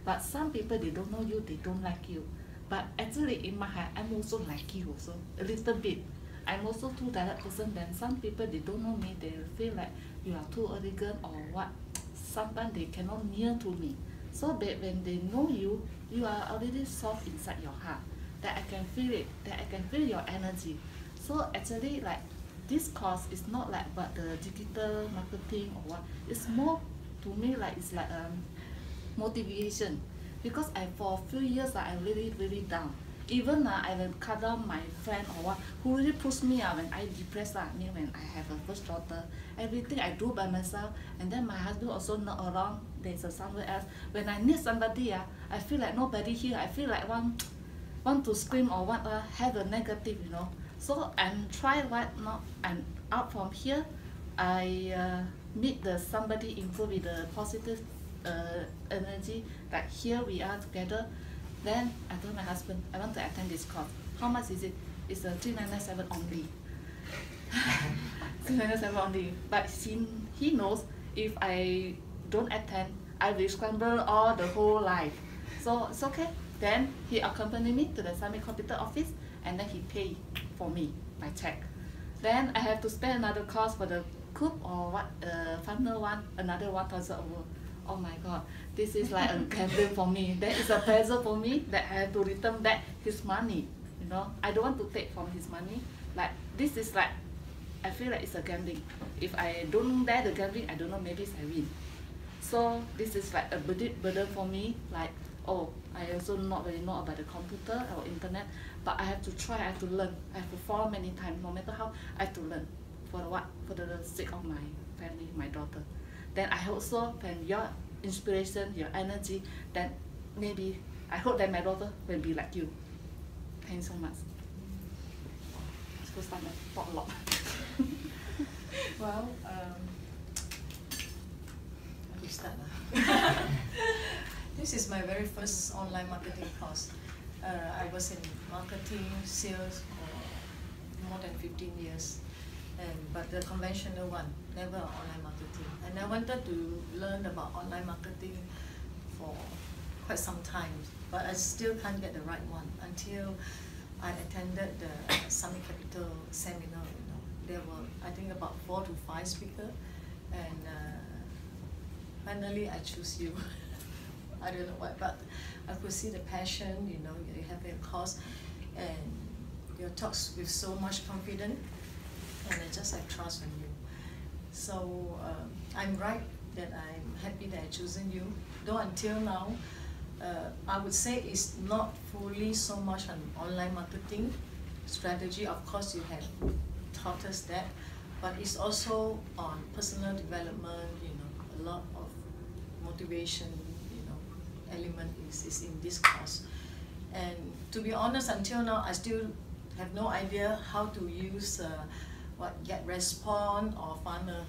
[SPEAKER 21] But some people, they don't know you, they don't like you. But actually in my heart, I'm also like you also, a little bit. I'm also too direct person. Then some people, they don't know me, they feel like you are too arrogant or what. Sometimes they cannot near to me. So that when they know you, you are already soft inside your heart. That I can feel it, that I can feel your energy. So actually like this course is not like about the digital marketing or what. It's more to me like it's like motivation, because for a few years I really down. Even I will cut down my friend or what who really pushed me when I depressed me when I have a first daughter. Everything I do by myself, and then my husband also not around. There's somewhere else. When I need somebody, I feel like nobody here. I feel like want to scream or what have a negative, you know. So I'm try what not. I'm out from here. I meet somebody improve with the positive energy, like here we are together. Then I told my husband, I want to attend this course. How much is it? It's 397 only. 397 only. But he knows if I don't attend, I will scramble all the whole life. So it's okay. Then he accompanied me to the Summit Computer office, and then he paid for me my check. Then I have to spend another cost for the cook or what final one, another 1,000 over. Oh my God, this is like a gambling for me. That is a pressure for me that I have to return back his money. You know, I don't want to take from his money. Like this is like, I feel like it's a gambling. If I don't dare the gambling, I don't know, maybe I win. So this is like a burden for me. Like, oh, I also not really know about the computer or internet, but I have to try. I have to learn. I have to fall many times. No matter how, I have to learn. For what? For the sake of my family, my daughter. Then I also, when your inspiration, your energy, then maybe I hope that my daughter will be like you. Thanks so much. First time I talk a lot. Well, let me start. This is my very first online marketing course. I was in marketing, sales for more than 15 years, but the conventional one, never online marketing. And I wanted to learn about online marketing for quite some time, but I still can't get the right one until I attended the Summit Capital seminar. There were, I think, about 4 to 5 speakers, and finally I choose you. I don't know why, but I could see the passion, you have a course, and your talks with so much confidence, and I just have trust in you. So I'm right that I'm happy that I've chosen you, though until now, I would say it's not fully so much an online marketing strategy. Of course, you have taught us that, but it's also on personal development, a lot of motivation, element is in this course. And to be honest, until now, I still have no idea how to use get response or funnel.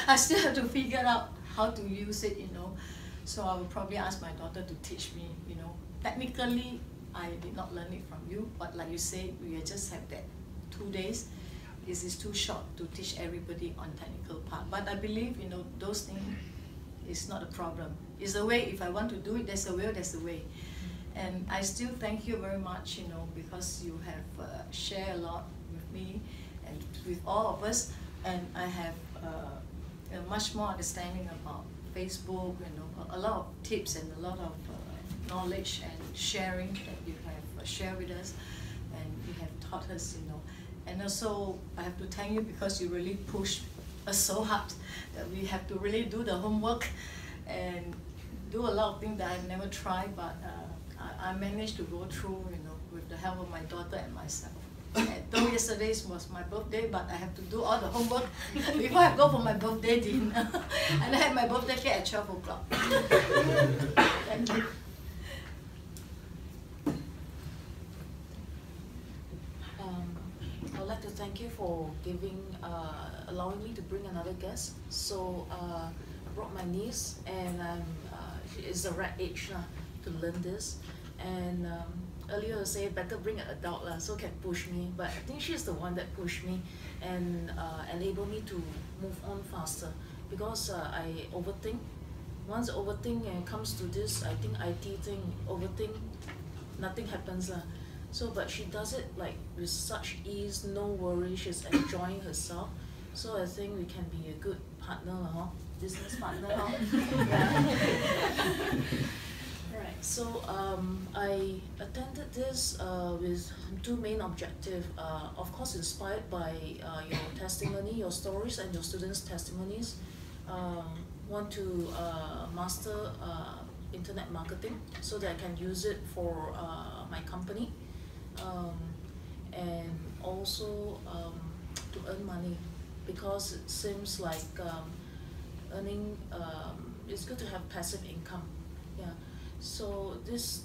[SPEAKER 21] I still have to figure out how to use it, So I will probably ask my daughter to teach me, Technically, I did not learn it from you, but like you say, we just have that 2 days. This is too short to teach everybody on technical part. But I believe, those things is not a problem. It's a way. If I want to do it, there's a will, there's a way. And I still thank you very much, because you have shared a lot with me and with all of us. And I have much more understanding about Facebook, a lot of tips and a lot of knowledge and sharing that you have shared with us, and you have taught us, And also, I have to thank you because you really pushed us so hard that we have to really do the homework and do a lot of things that I've never tried, but I managed to go through, with the help of my daughter and myself. And though yesterday was my birthday, but I have to do all the homework before I go for my birthday dinner. And I had my birthday cake at 12 o'clock. Thank you.
[SPEAKER 1] I'd like to thank you for allowing me to bring another guest. So I brought my niece, and it's the right age to learn this. And earlier I said better bring an adult so can push me, but I think she's the one that pushed me and enabled me to move on faster, because I overthink. Once overthink and comes to this, I think IT thing, overthink, nothing happens So, but she does it with such ease, no worry, she's enjoying herself. So I think we can be a good partner, business partner. Yeah. Right. So I attended this with 2 main objectives. Of course, inspired by your testimony, your stories, and your students' testimonies. Want to master internet marketing so that I can use it for my company. And also to earn money, because it seems like earning, it's good to have passive income. Yeah. So this,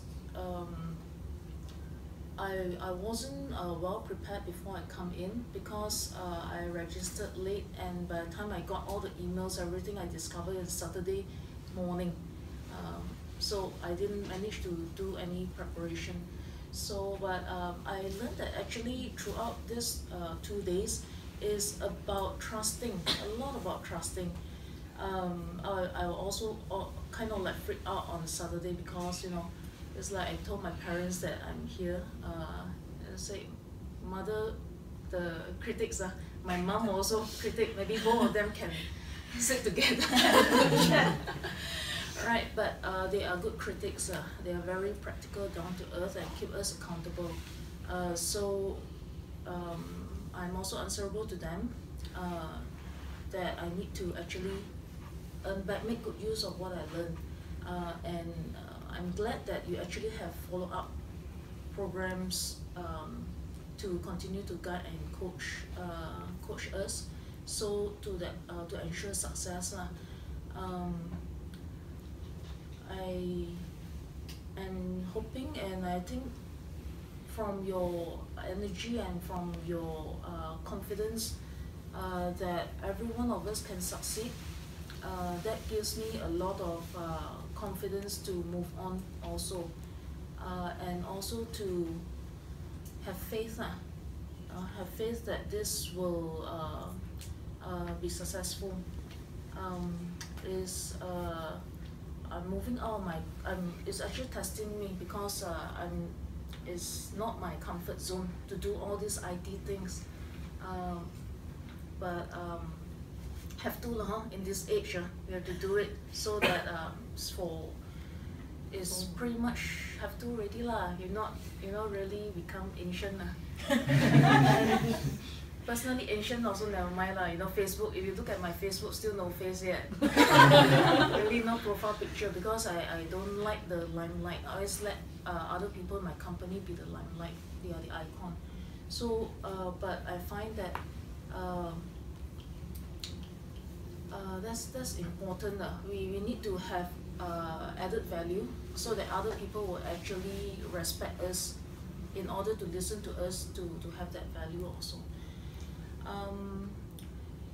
[SPEAKER 1] I wasn't well prepared before I come in, because I registered late, and by the time I got all the emails, everything, I discovered on Saturday morning. So I didn't manage to do any preparation. So, but I learned that actually throughout this 2 days is about trusting, a lot about trusting. I also kind of freaked out on Saturday, because it's like I told my parents that I'm here, and say, mother, the critics, my mom also critic, maybe both of them can sit together. Right, but they are good critics. They are very practical, down to earth, and keep us accountable. So I'm also answerable to them, that I need to actually earn back, make good use of what I learned. And I'm glad that you actually have follow-up programs to continue to guide and coach us, so to ensure success. I am hoping, and I think from your energy and from your confidence that every one of us can succeed, that gives me a lot of confidence to move on also, and also to have faith, have faith that this will be successful. I'm moving out of my, it's actually testing me because it's not my comfort zone to do all these IT things, but have to in this age, we have to do it so that it's pretty much have to already lah. You're not really become ancient Personally, ancient also never mind lah. Facebook. If you look at my Facebook, still no face yet. Really no profile picture because I don't like the limelight. I always let other people in my company be the limelight. They are the icon. So, but I find that that's important. We need to have added value so that other people will actually respect us in order to listen to us to have that value also.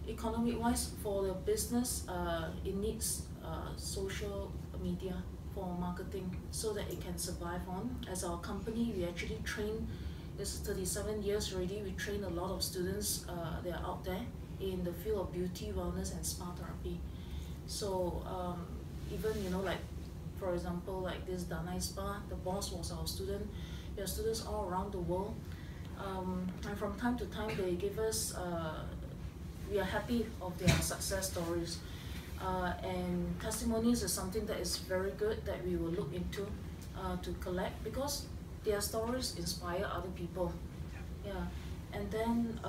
[SPEAKER 1] Economic-wise, for the business, it needs social media for marketing so that it can survive on. As our company, we actually train, it's 37 years already, we train a lot of students that are out there in the field of beauty, wellness and spa therapy. So even, like, for example, like this Danai Spa, the boss was our student. We have students all around the world. And from time to time, they give us, we are happy of their success stories. And testimonies is something that is very good that we will look into to collect because their stories inspire other people. Yeah, and then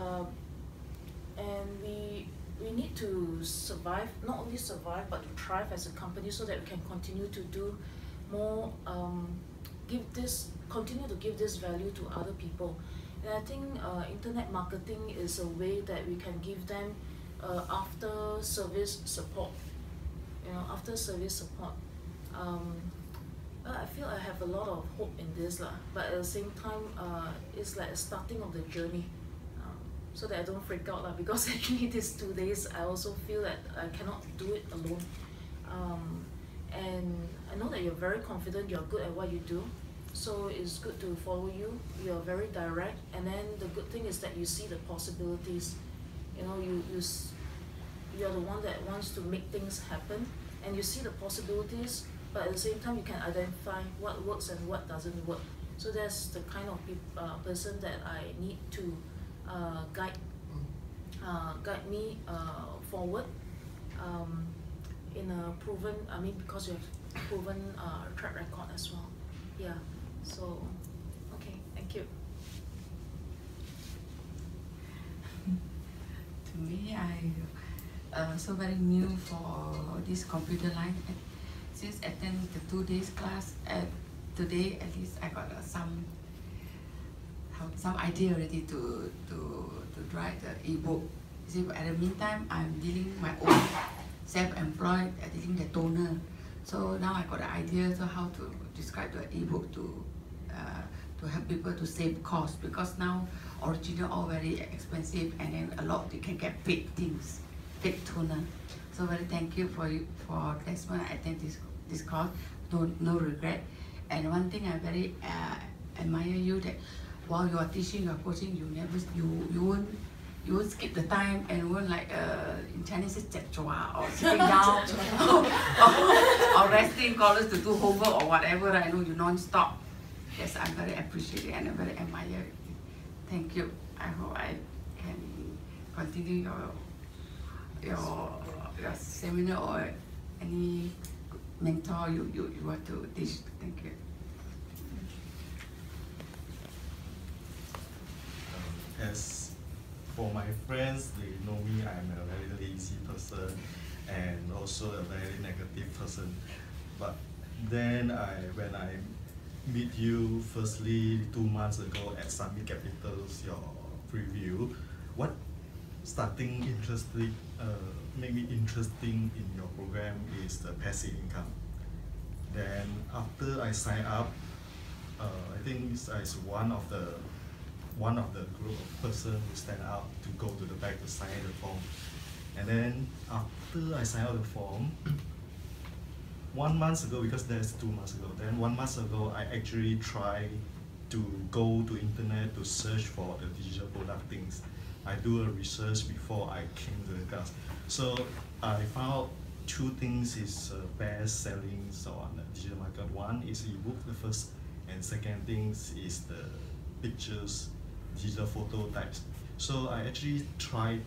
[SPEAKER 1] and we need to survive, not only survive but to thrive as a company so that we can continue to do more, continue to give this value to other people. And I think internet marketing is a way that we can give them after service support. After service support. I feel I have a lot of hope in this but at the same time, it's like a starting of the journey. So that I don't freak out because actually these 2 days I also feel that I cannot do it alone. And I know that you're very confident, you're good at what you do. So it's good to follow you. You're very direct, and then the good thing is that you see the possibilities. You're the one that wants to make things happen, and you see the possibilities. But at the same time, you can identify what works and what doesn't work. So that's the kind of person that I need to guide me forward in a proven. Because you have proven track record as well. Yeah. So, okay, thank you.
[SPEAKER 2] To me, I so very new for this computer line. Since attend the 2 days class, today at least I got some idea already to write the ebook. See, at the meantime, I'm dealing my own self-employed, dealing the toner. So now I got the idea to how to describe the ebook to help people to save cost, because now original all very expensive, and then a lot you can get fake things, fake toner. So very thank you for Desmond. I attend this course, no regret. And one thing I very admire you that while you are teaching, you are coaching, you won't skip the time and won't like in Chinese it's or sitting down or resting college to do homework or whatever. I know you non-stop. Yes, I'm very appreciative and I very admire it. Thank you. I hope I can continue your seminar or any mentor you want to teach. Thank you.
[SPEAKER 22] As for my friends, they know me, I'm a very lazy person and also a very negative person. But then when I meet you firstly 2 months ago at Summit Capital's your preview, what starting interesting make me interesting in your program is the passive income. Then after I sign up, I think is one of the group of person who stand out to go to the back to sign the form. And then after I sign out the form, 1 month ago, because that's 2 months ago, then 1 month ago I actually tried to go to internet to search for the digital product things. I do a research before I came to the class. So I found 2 things is best selling on the digital market. One is ebook, the first, and second things is the pictures, digital photo types. So I actually tried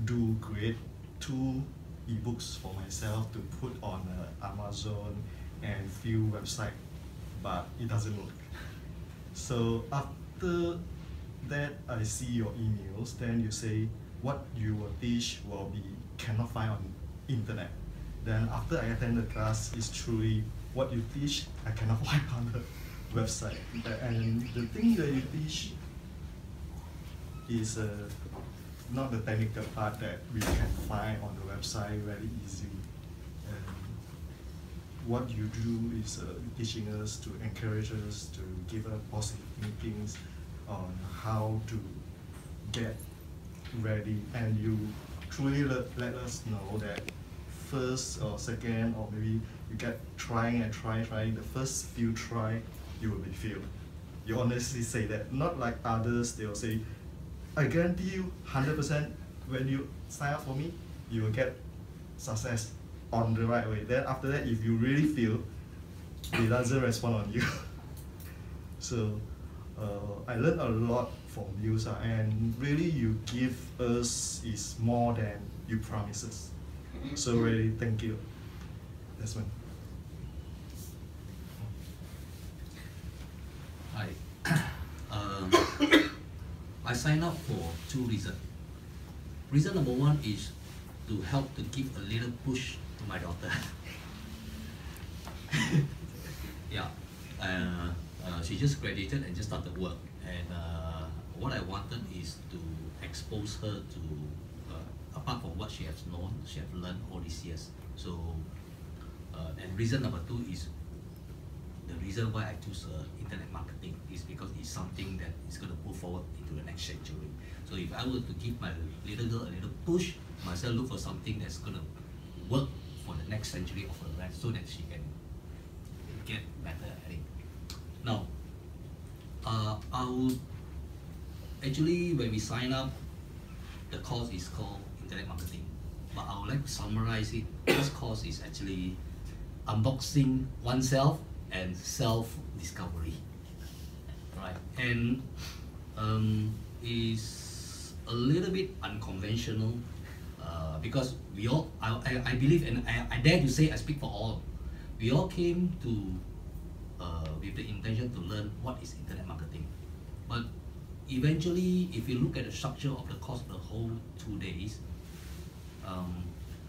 [SPEAKER 22] to create 2 ebooks for myself to put on Amazon and few websites, but it doesn't work. So after that, I see your emails, then you say what you will teach will be cannot find on internet. Then after I attend the class, it's truly what you teach I cannot find on the website. And the thing that you teach is not the technical part that we can find on the website very easy. And what you do is teaching us to encourage us to give us positive thinkings on how to get ready, and you truly let us know that first or second, or maybe you get trying, the first few try, you will be failed. You honestly say that, not like others, they will say, I guarantee you 100% when you sign up for me, you will get success on the right way. Then after that, if you really feel, it doesn't respond on you. So I learned a lot from you, and really you give us is more than you promise us. So really, thank you. Desmond.
[SPEAKER 3] Hi. I signed up for 2 reasons. Reason number 1 is to help to give a little push to my daughter. Yeah, she just graduated and just started work, and what I wanted is to expose her to, apart from what she has known, she has learned all these years. So, and reason number 2 is the reason why I choose internet marketing is because it's something that is going to move forward into the next century. So if I were to give my little girl a little push, myself look for something that's going to work for the next century of her life, so that she can get better at it. Now, I would actually, when we sign up, the course is called internet marketing, but I would like to summarize it. This course is actually unboxing oneself and self-discovery, right? And is a little bit unconventional because we all, I believe, and I dare to say, I speak for all, we all came to with the intention to learn what is internet marketing. But eventually, if you look at the structure of the course, the whole 2 days,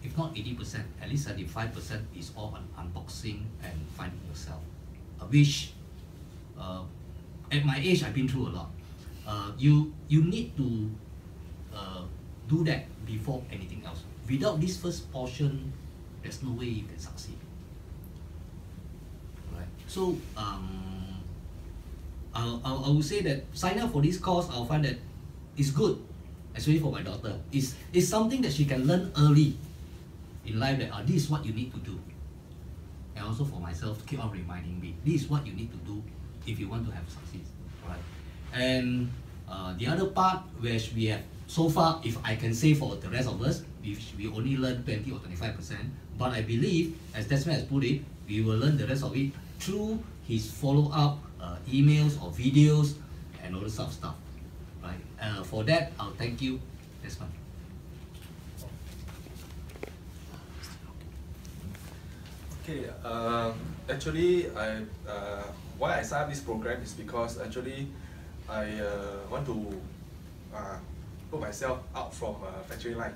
[SPEAKER 3] if not 80%, at least 75% is all on unboxing and finding yourself. Which, at my age, I've been through a lot. You need to do that before anything else. Without this first portion, there's no way you can succeed. Right? So, I would say that sign up for this course, I'll find that it's good, especially for my daughter. It's something that she can learn early in life, that this is what you need to do. And also for myself, to keep on reminding me, this is what you need to do if you want to have success. Right? And the other part, which we have so far, if I can say for the rest of us, we only learn 20 or 25%, but I believe, as Desmond has put it, we will learn the rest of it through his follow-up emails or videos and all this sort of stuff. Right? For that, I'll thank you, Desmond.
[SPEAKER 17] Okay, actually, why I signed up this program is because actually I want to put myself out from factory line,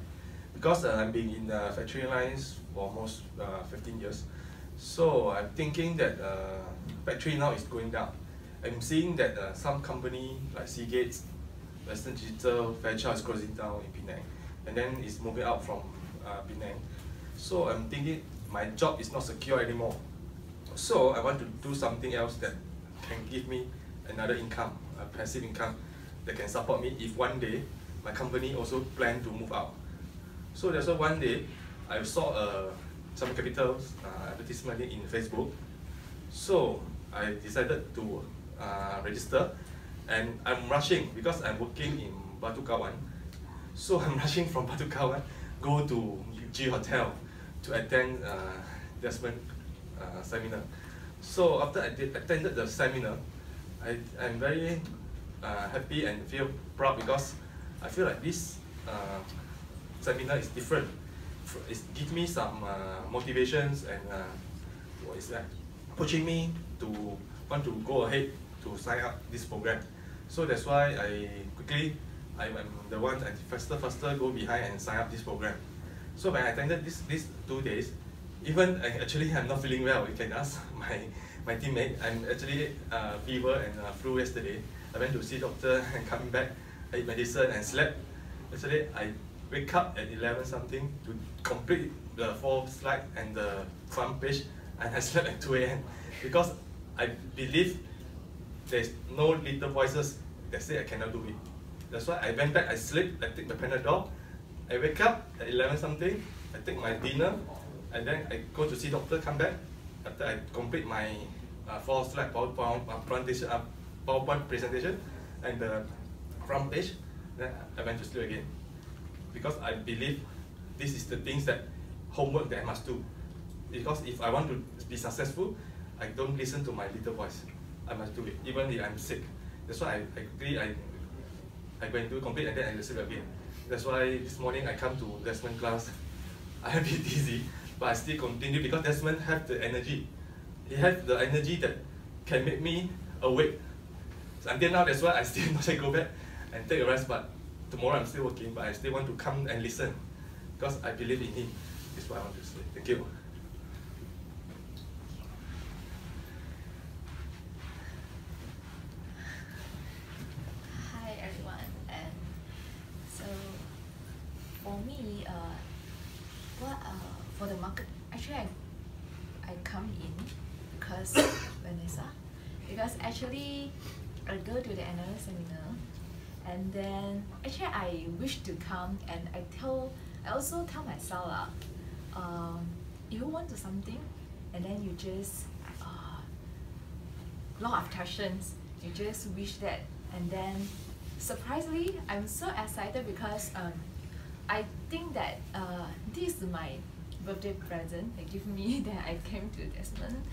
[SPEAKER 17] because I've been in the factory lines for almost 15 years. So I'm thinking that factory now is going down. I'm seeing that some company like Seagate, Western Digital, Fairchild is closing down in Penang, and then it's moving out from Penang. So I'm thinking my job is not secure anymore. So I want to do something else that
[SPEAKER 4] can give me another income, a passive income that can support me if one day my company also plan to move out. So that's why one day I saw some capital advertisement in Facebook. So I decided to register, and I'm rushing because I'm working in Batu Kawan. So I'm rushing from Batu Kawan, go to G Hotel to attend Desmond seminar. So after I attended the seminar, I'm very happy and feel proud because I feel like this seminar is different. It gives me some motivations and what is that? Pushing me to want to go ahead to sign up this program. So that's why I'm the one that faster go behind and sign up this program. So when I attended these 2 days, even actually I'm not feeling well. You can ask my teammate. I'm actually fever and flu yesterday. I went to see doctor and coming back, I ate medicine and slept. Yesterday I wake up at 11 something to complete the 4 slide and the front page, and I slept at 2 AM because I believe there's no little voices that say I cannot do it. That's why I went back, I sleep, I take my Panadol, I wake up at 11 something, I take my dinner, and then I go to see doctor, come back. After I complete my 4 slide PowerPoint presentation and the front page, then I went to sleep again. Because I believe this is the things that homework that I must do. Because if I want to be successful, I don't listen to my little voice. I must do it, even if I'm sick. That's why I go and do complete and then I sleep again. That's why this morning I come to Desmond class. I'm a bit dizzy, but I still continue because Desmond have the energy. He has the energy that can make me awake. So until now, that's why I still not go back and take a rest, but tomorrow I'm still working, but I still want to come and listen because I believe in him. That's what I want to say. Thank you.
[SPEAKER 6] Hi everyone, and so for me, for the market, actually I come in because Vanessa, because actually I go to the another seminar, and then actually I wish to come, and I also tell myself if you want to something, and then you just lot of passions, you just wish that, and then surprisingly I'm so excited because I think that this is my birthday present they give me that I came to Desmond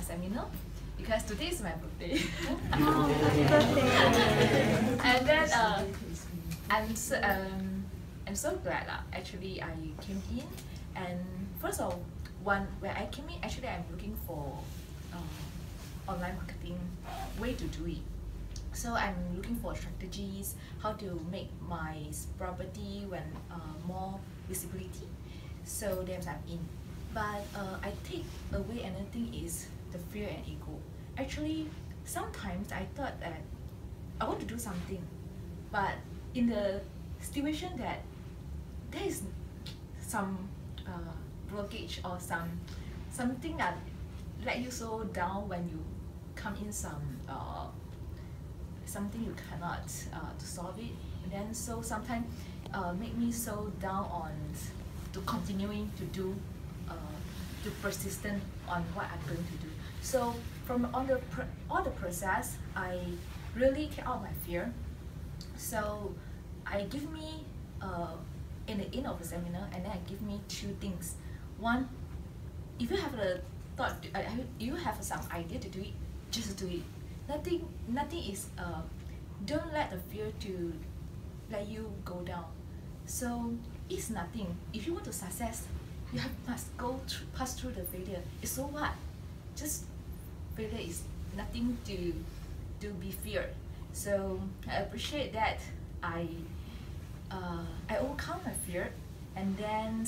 [SPEAKER 6] seminar because today is my birthday.
[SPEAKER 19] Happy birthday!
[SPEAKER 6] And then I'm so glad actually I came in, and first of all, when I came in, actually I'm looking for online marketing way to do it. So I'm looking for strategies, how to make my property when more visibility. So then I'm in. But I take away another thing is the fear and ego. Actually, sometimes I thought that I want to do something, but in the situation that there is some blockage or something that let you so down when you come in something you cannot to solve it, and then so sometimes make me so down on to continuing to do to persistent on what I'm going to do. So from all the process, I really get out my fear. So I give me in the end of the seminar, and then I give me 2 things. One, if you have a thought, you have some idea to do it, just do it. Nothing is don't let the fear to let you go down. So it's nothing. If you want to success, you must pass through the failure. It's so what? Just failure is nothing to be feared. So I appreciate that I overcome my fear, and then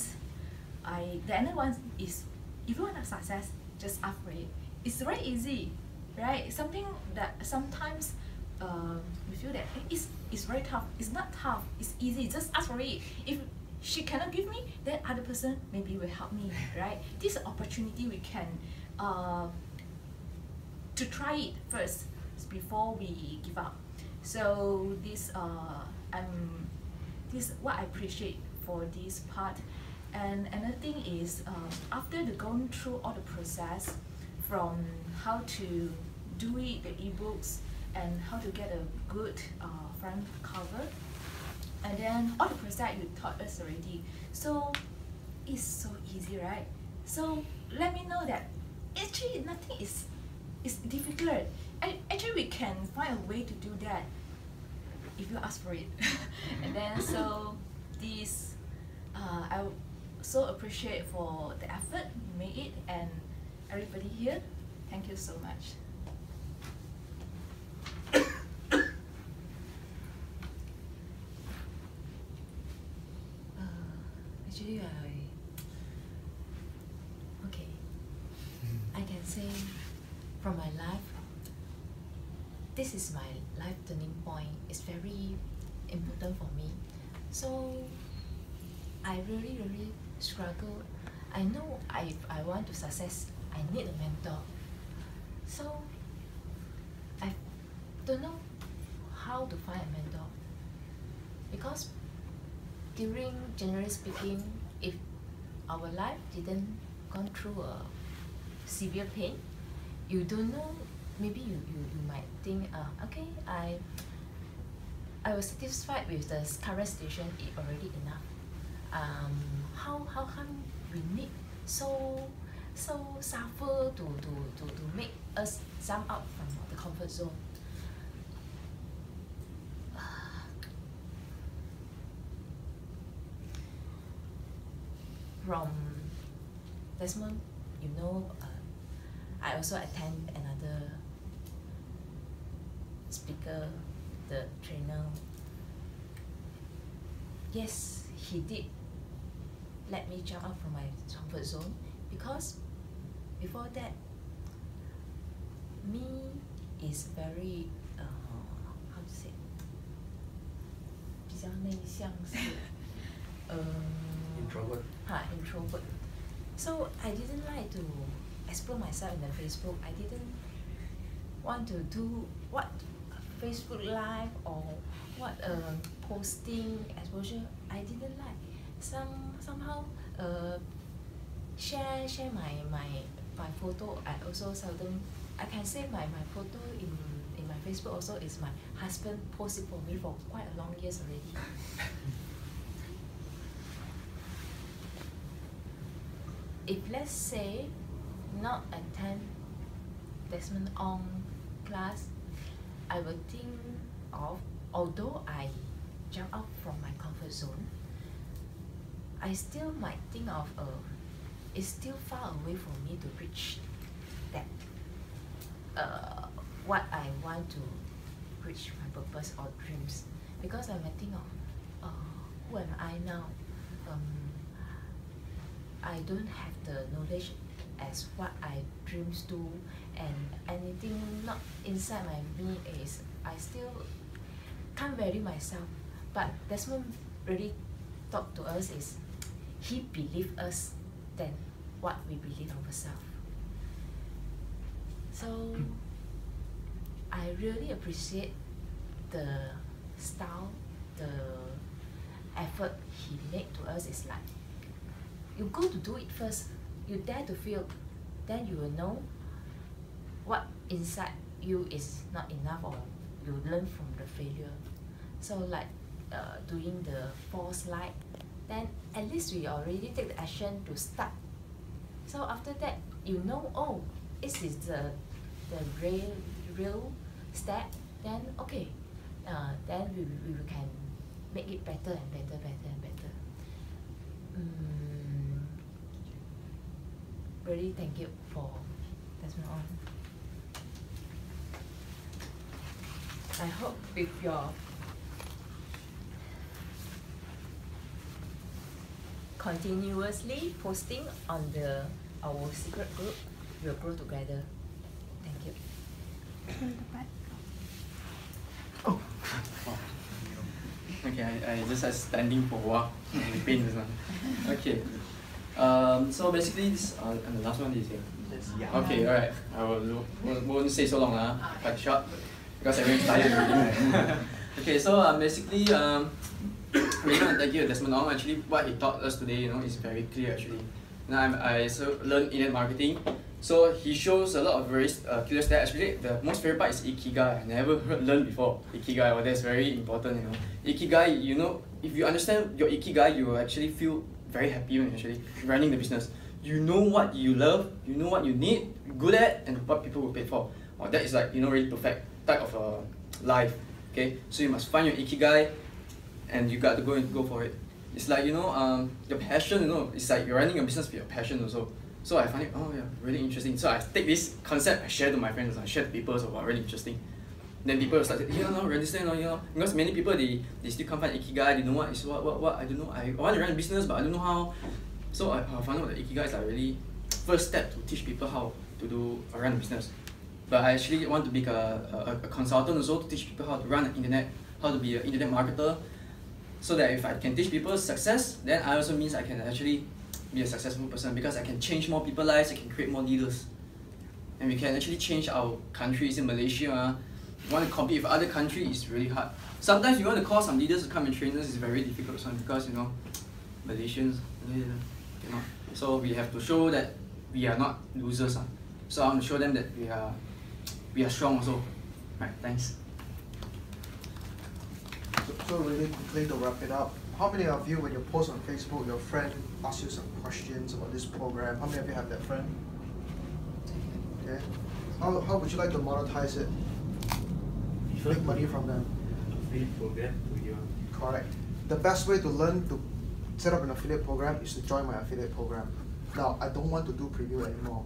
[SPEAKER 6] the other one is if you want to success, just ask for it. It's very easy, right? Something that sometimes we feel that it's very tough. It's not tough. It's easy. Just ask for it. If she cannot give me, then other person maybe will help me, right? This is an opportunity we can to try it first. before we give up. So this this what I appreciate for this part. And another thing is after going through all the process from how to do it, the ebooks, and how to get a good front cover, and then all the process you taught us already. So it's so easy, right? So let me know that actually nothing is difficult. Actually we can find a way to do that if you ask for it. And then so this I so appreciate for the effort you made it, and everybody here, thank you so much.
[SPEAKER 7] Actually, I can say from my life, this is my life turning point. It's very important for me. So I really struggle. I know if I want to success, I need a mentor. So I don't know how to find a mentor, because generally speaking, if our life didn't gone through a severe pain, you don't know, maybe you might think, okay, I was satisfied with the current situation, it already enough. How come we need so suffer to make us jump out from the comfort zone? From Desmond, you know, I also attend another speaker, the trainer. Yes, he did let me jump out from my comfort zone, because before that, me is very how to say, 比较内向是
[SPEAKER 4] introvert.
[SPEAKER 7] Introvert. So I didn't like to explore myself in the Facebook. I didn't want to do what Facebook Live or what posting exposure. I didn't like. Somehow share my photo. I also seldom. I can say my photo in my Facebook also is my husband posted for me for quite a long years already. If let's say not attend Desmond Ong class, I will think of, although I jump out from my comfort zone, I still might think of it's still far away from me to reach that what I want to reach my purpose or dreams, because I might think of who am I now? I don't have the knowledge as what I dreams to, and anything not inside me is I still can't value myself. But Desmond really talked to us is he believed us than what we believe of ourselves. So I really appreciate the style, the effort he made to us. Is like, you go to do it first, you dare to fail, then you will know what inside you is not enough, or you learn from the failure. So like doing the 4 slide, then at least we already take the action to start. So after that, you know, oh, this is the real step, then okay, then we can make it better and better and better. Really thank you for Desmond Ong. I hope with your continuously posting on our secret group, we'll grow together. Thank you.
[SPEAKER 8] Oh. Okay, I just had standing for a while. The pain is on. Okay. So basically, this and the last one is Okay, alright. I won't say so long, quite short, because everyone's tired already. Okay, so basically, thank you, Desmond Ong. Actually, what he taught us today, is very clear. Actually, now I learned internet marketing. So he shows a lot of very clear steps. Actually, the most favorite part is ikigai. I never learned before ikigai. Well, that's very important. Ikigai. If you understand your ikigai, you will actually feel very happy when actually running the business. You know what you love, you know what you need, good at, and what people will pay for. That is like really perfect type of life. Okay, so you must find your ikigai, and you got to go for it. It's like your passion. It's like you're running a business with your passion also. So I find it really interesting. So I take this concept, I share to my friends, I share to people. So really interesting. Then people start understand, because many people they still can't find ikigai. They know what is what I don't know. I want to run a business, but I don't know how. So I found out that ikigai is like really first step to teach people how to run a business. But I actually want to be a consultant also to teach people how to run the internet, how to be an internet marketer, so that if I can teach people success, then I also means I can actually be a successful person, because I can change more people's lives, I can create more leaders. And we can actually change our countries. In Malaysia, you want to compete with other countries, it's really hard. Sometimes you want to call some leaders to come and train us, it's very difficult because Malaysians, so we have to show that we are not losers. So I want to show them that we are strong also. Right, thanks.
[SPEAKER 9] So really quickly to wrap it up, how many of you, when you post on Facebook, your friend asks you some questions about this program? How many of you have that friend? Okay. How would you like to monetize it? Make money from them.
[SPEAKER 12] Affiliate program to you.
[SPEAKER 9] Correct. The best way to learn to set up an affiliate program is to join my affiliate program. Now, I don't want to do preview anymore.